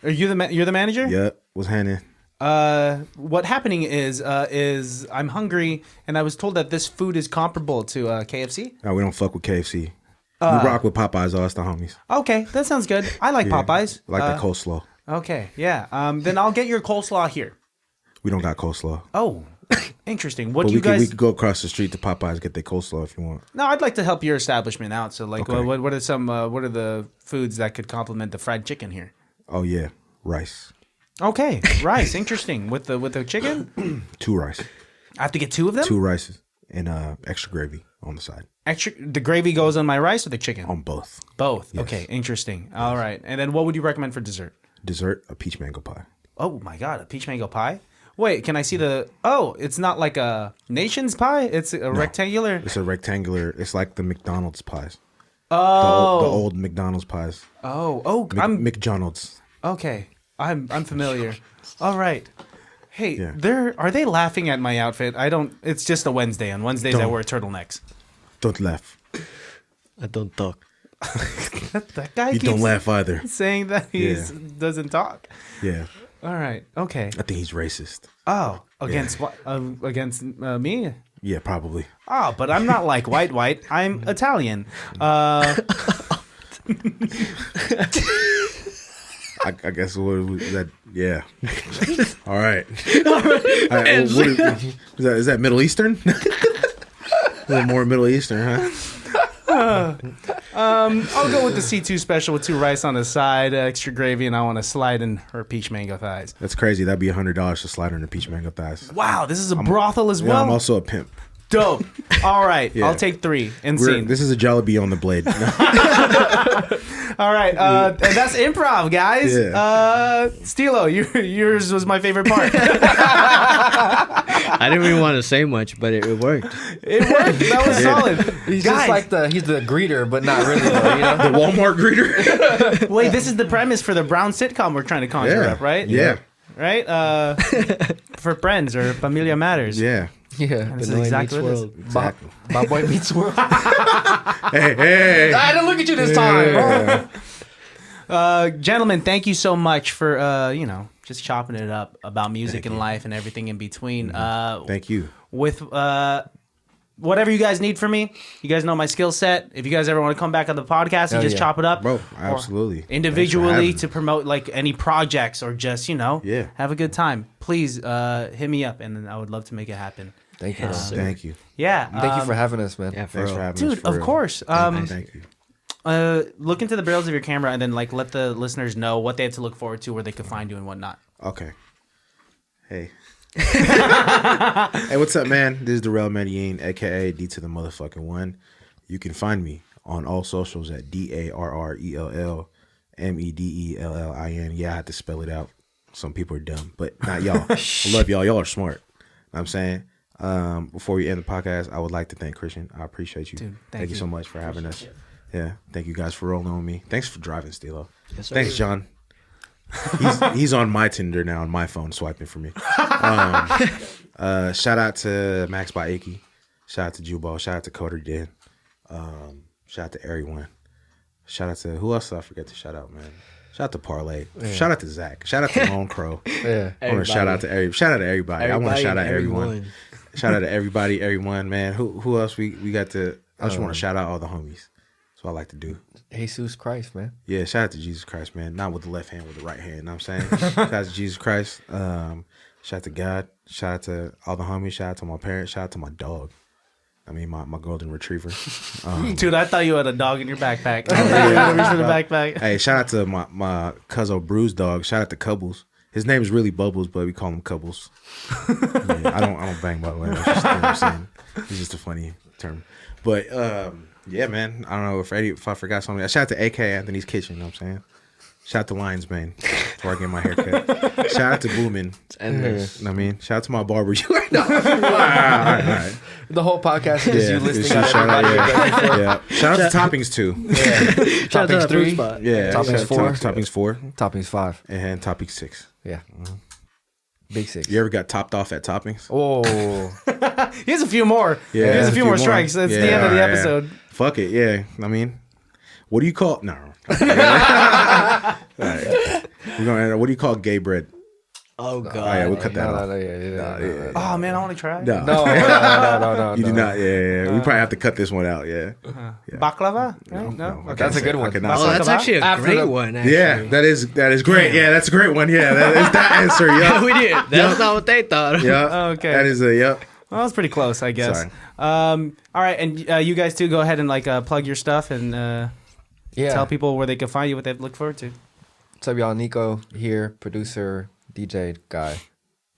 Are you you're the manager? Yeah. What's happening? What happening is I'm hungry, and I was told that this food is comparable to KFC. No, we don't fuck with KFC. We rock with Popeyes. All us the homies. Okay, that sounds good. I like Popeyes. I like the coleslaw. Okay, yeah. Then I'll get your coleslaw here. We don't got coleslaw. Oh, interesting. What But do you we guys? could go across the street to Popeyes, get their coleslaw if you want. No, I'd like to help your establishment out. So, like, Okay. what are the foods that could complement the fried chicken here? Oh yeah, rice. Okay, rice. Interesting. With the chicken, 2 rice. I have to get 2 of them. 2 rices and extra gravy on the side. Extra. The gravy goes on my rice or the chicken? On both. Both. Okay, interesting. All right. And then what would you recommend for dessert? Dessert, a peach mango pie. Oh my god, a peach mango pie. Wait, can I see the? Oh, it's not like a nation's pie. It's a rectangular. It's a rectangular. It's like the McDonald's pies. Oh, The old McDonald's pies. oh. I'm McDonald's. okay. I'm familiar. All right. Hey, Yeah. are they laughing at my outfit? I don't. It's just a Wednesday. On Wednesdays, I Don't. wear turtlenecks. Don't laugh. I don't talk. That guy You keeps don't laugh either. saying that he doesn't talk. Yeah. All right. Okay. I think he's racist. Oh, against what? Against me? Yeah, probably. Oh, but I'm not like white. I'm Italian. I guess what was that? Yeah. All right. Is that Middle Eastern? A little more Middle Eastern, huh? I'll go with the C2 special with 2 rice on the side, extra gravy, and I want to slide in her peach mango thighs. That's crazy. That'd be $100 to slide her in the peach mango thighs. Wow, this is a brothel as well. I'm also a pimp. Dope. All right, Yeah. I'll take 3 and scene. This is a Jolibee on the blade. All right, and that's improv, guys. Yeah. Steelo, yours was my favorite part. I didn't even want to say much, but it worked. It worked. That was solid. He's Guys, just like he's the greeter, but not really. Though, you know? The Walmart greeter. wait, this is the premise for the Brown sitcom we're trying to conjure up, right? Yeah. Right? For Friends or Pamilya Matters. Yeah. Yeah. This is Benoit exactly meets what it is. world. Exactly. Bob Boy meets world. Hey. I didn't look at you this time. Yeah. Gentlemen, thank you so much for just chopping it up about music and life and everything in between. Thank you. With whatever you guys need from me, you guys know my skill set. If you guys ever want to come back on the podcast and Hell just yeah. chop it up, Bro, absolutely. individually Thanks to promote like any projects or just Yeah. have a good time, please hit me up and I would love to make it happen. Thank you. Yes, sir. Thank you. Yeah, Thank you for having us, man. Yeah, for Thanks real. for having us. dude. for Of real. course. Thank you. Look into the barrels of your camera and then like let the listeners know what they have to look forward to, where they could find you and whatnot. Okay. Hey. Hey, what's up, man? This is Darrell Medellin, aka D to the motherfucking one. You can find me on all socials at DarrellMedellin. Yeah, I had to spell it out. Some people are dumb, but not y'all. I love y'all. Y'all are smart. Know what I'm saying. Before we end the podcast, I would like to thank Christian. I appreciate you. Dude, thank you so much for having us. Yeah, thank you guys for rolling on me. Thanks for driving, Steelo. Yes, sir. Thanks, John. He's on my Tinder now on my phone swiping for me. Shout out to Max by Aki. Shout out to Jubal. Shout out to Coder Den. Shout out to everyone. Shout out to who else did I forget to shout out, man? Shout out to Parlay. Yeah. Shout out to Zach. Shout out to Lone Crow. Yeah. I want to shout out to everybody. I want to shout out everyone. Shout out to everyone, man. Who else we got to? I just want to shout out all the homies. That's what I like to do. Jesus Christ, man. Yeah, shout out to Jesus Christ, man. Not with the left hand, with the right hand. You know what I'm saying? Shout out to Jesus Christ. Shout out to God. Shout out to all the homies. Shout out to my parents. Shout out to my dog. I mean, my golden retriever. Dude, I thought you had a dog in your backpack. I thought you reached for the backpack. Hey, shout out to my cousin Bruce dog. Shout out to Cubbles. His name is really Bubbles, but we call him Cubbles. Yeah, I don't bang, by the way. That's just, you know what I'm saying? It's just a funny term. But yeah, man. I don't know if I forgot something. Shout out to AK Anthony's Kitchen. You know what I'm saying? Shout out to Lions Bane. That's where I get my haircut. Shout out to Boomin. It's endless. You know what I mean? Shout out to my barber. No. All right. The whole podcast is you listing out shout out, everybody. yeah. Shout out to Toppings 2. Yeah. Shout out to Toppings that 3. food spot. Yeah. Toppings 4. Toppings 4. Toppings 5. And Toppings 6. Yeah. Big 6. You ever got topped off at Toppings? Oh. He has a few more. Yeah, He has a few more strikes. That's the end of the episode. Fuck it, yeah. I mean, what do you call? No. All right. We're gonna. What do you call gay bread? Oh God. Oh yeah, we'll cut that off. Yeah. Oh man, I want to try. No. No. You do not. Yeah. We probably have to cut this one out. Yeah. Baklava? Right? No. I Okay. can't That's a say- good I one. cannot Oh, say- that's actually a After great the- one. Actually. Yeah, that is great. Yeah, that's a great one. Yeah, that is that answer. Yeah. we did. That's not what they thought. Yeah. Okay. That is a yep. Well, that was pretty close, I guess. Sorry. All right, and you guys too, go ahead and like plug your stuff and Yeah. tell people where they can find you, what they look forward to. What's up, y'all? Niko here, producer, DJ guy.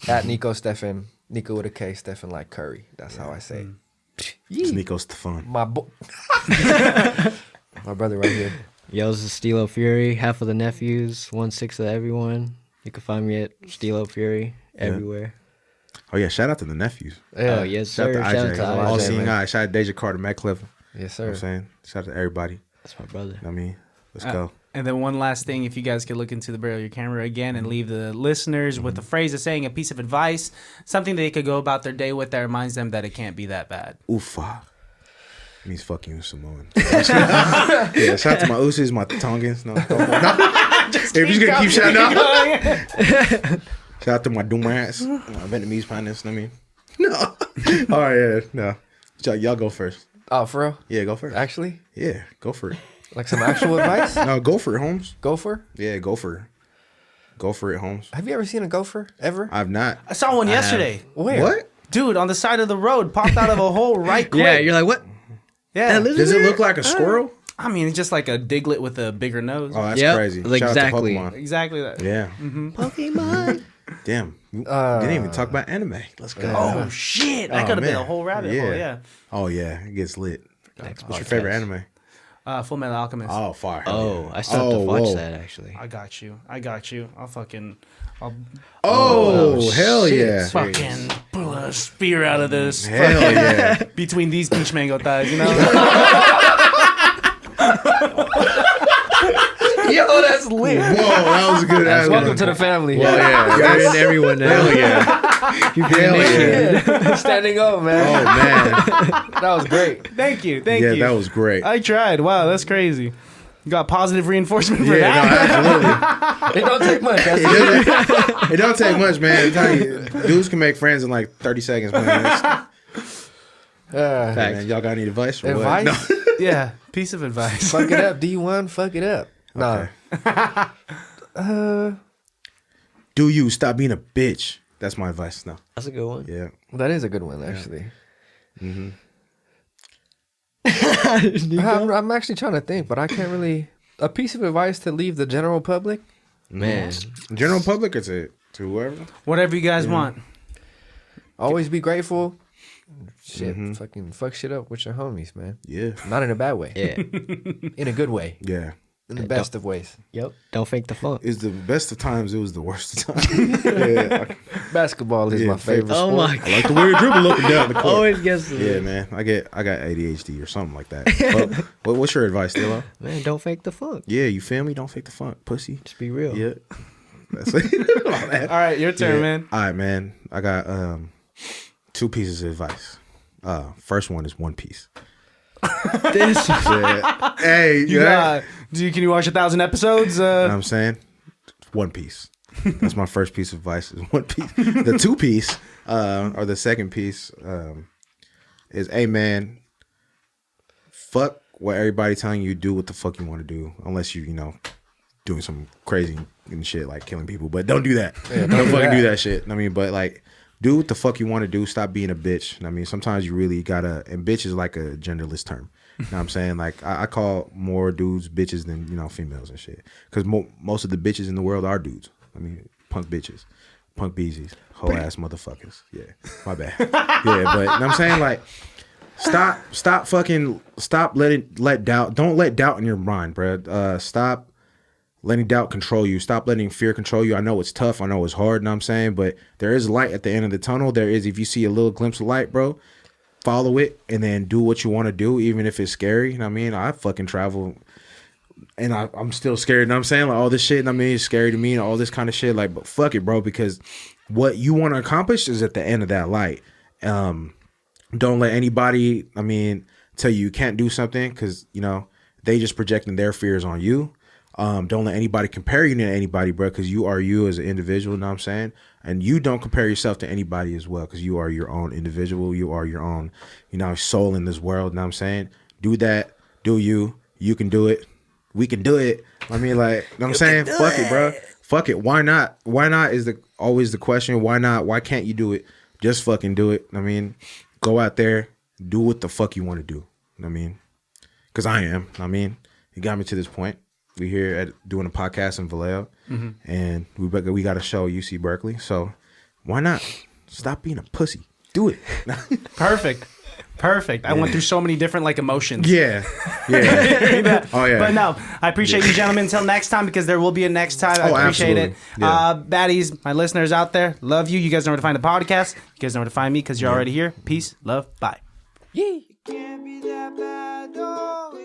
At Niko Stefan. Niko with a K, Stefan like Curry. That's how I say it. It's Nico Stefan. My my brother right here. Yo, this is Steelo Fury. Half of the nephews, 1/6 of everyone. You can find me at Steelo Fury everywhere. Oh yeah, shout out to the nephews. Yeah. Oh yes, Shout sir. out Shout to out IJ. to All IJ, seeing man. eyes. Shout out to Deja Carter, Matt Cliff. You Yes, know what I'm sir. saying? Shout out to everybody. That's my brother. I mean, let's go. And then one last thing, if you guys could look into the barrel of your camera again and leave the listeners with the phrase of saying a piece of advice, something they could go about their day with that reminds them that it can't be that bad. Oofa. Means fuck you, Samoan. Yeah, shout out to my Usis, my Tongans. No. If you're just gonna keep shouting out. Shout out to my Dumats, my Vietnamese partners. I mean, no. All right, yeah, no. Y'all go first. Oh, for real? Yeah, go first. Actually? Yeah, go for it. Like some actual advice? No, go for it, Holmes. Gopher? Yeah, go for it. Go for it, Holmes. Have you ever seen a gopher? Ever? I've not. I saw one yesterday. Where? What? Dude, on the side of the road, popped out of a hole right quick. Yeah, you're like, what? Yeah. Does it look like a squirrel? I mean, it's just like a Diglett with a bigger nose. Oh, that's Yep, crazy. exactly. Shout out to Pokemon. Exactly that. Yeah. Pokemon. Damn. Didn't even talk about anime. Let's go. Oh shit! That Oh, could have been man. a whole rabbit hole. Yeah. Oh yeah, it gets lit. Next What's your podcast. favorite anime? Full Metal Alchemist. Oh, fire. Oh, I still have to watch whoa. that actually. I got you. I'll Oh, hell yeah. fucking pull a spear out of this Hell yeah. between these peach mango thighs. You know. Yo, that's lit. Whoa, that was a good Welcome anime. to the family. Well, yeah. You're in everyone now. Hell yeah. Hell yeah. Standing up, man. Oh, man. That was great. Thank you. Thank Yeah, you. that was great. I tried. Wow, that's crazy. You got positive reinforcement for Yeah, that. no, absolutely. It don't take much. That's It don't take much, man. I'm telling you, dudes can make friends in like 30 seconds, man. Hey, man, y'all got any advice? Or what? Advice? No. Yeah, piece of advice. Fuck it up, D1. Fuck it up. Nah. Do you stop being a bitch? That's my advice. No. That's a good one. Yeah. That is a good one, actually. Mm-hmm. I'm actually trying to think, but I can't really. A piece of advice to leave the general public? Man, General public or to whoever? Whatever you guys want. Always be grateful. Shit, fucking fuck shit up with your homies, man. Yeah. Not in a bad way. yeah. In a good way. Yeah. In the best of ways. Yep. Don't fake the funk. It's the best of times. It was the worst of times. Yeah. Basketball is Yeah, my favorite Oh sport. my I like the way you dribble up and down the court. Always gets the Yeah, man. I got ADHD or something like that. But what's your advice, Steelo? Man, don't fake the funk. Yeah, you feel me? Don't fake the funk, pussy. Just be real. Yeah. That's it. All that. All right, your turn, Yeah. man. All right, man. I got 2 pieces of advice. First one is One Piece. This Yeah. Hey, You can you watch 1,000 episodes? You know what I'm saying? One Piece. That's my first piece of advice is One Piece. The 2 piece, or the second piece, is, hey, man, fuck what everybody telling you, do what the fuck you want to do. Unless you know, doing some crazy and shit like killing people. But don't do that. Don't fucking do that shit. I mean, but like, do what the fuck you want to do. Stop being a bitch. I mean, sometimes you really gotta, and bitch is like a genderless term. You know what I'm saying? Like, I call more dudes bitches than, females and shit. Because most of the bitches in the world are dudes. I mean, punk bitches, punk beezies, whole ass motherfuckers. Yeah, my bad. Yeah, but you know what I'm saying? Like, stop let doubt, don't let doubt in your mind, bro. Stop letting doubt control you. Stop letting fear control you. I know it's tough. I know it's hard, you know what I'm saying? But there is light at the end of the tunnel. There is, if you see a little glimpse of light, bro, follow it and then do what you want to do, even if it's scary. You know what I mean? I fucking travel and I'm still scared. You know what I'm saying? Like, all this shit, and I mean, it's scary to me and all this kind of shit. Like, but fuck it, bro, because what you want to accomplish is at the end of that light. Don't let anybody, tell you can't do something because, they just projecting their fears on you. Don't let anybody compare you to anybody, bro, because you are you as an individual, you know what I'm saying? And you don't compare yourself to anybody as well, because you are your own individual. You are your own, soul in this world, you know what I'm saying? Do that. Do you. You can do it. We can do it. I mean, like, you know what I'm saying? Fuck it, bro. Fuck it. Why not? Why not is always the question. Why not? Why can't you do it? Just fucking do it. I mean, go out there. Do what the fuck you want to do. I mean, because I am. You got me to this point. We here at doing a podcast in Vallejo, and we got a show at UC Berkeley. So why not stop being a pussy? Do it. Perfect. I went through so many different emotions. Yeah. Oh yeah. But no, I appreciate you, gentlemen. Until next time, because there will be a next time. I appreciate absolutely. it. Yeah. Baddies, my listeners out there, love you. You guys know where to find the podcast. You guys know where to find me because you're already here. Peace, love, bye. Yee. Can't be that bad, no.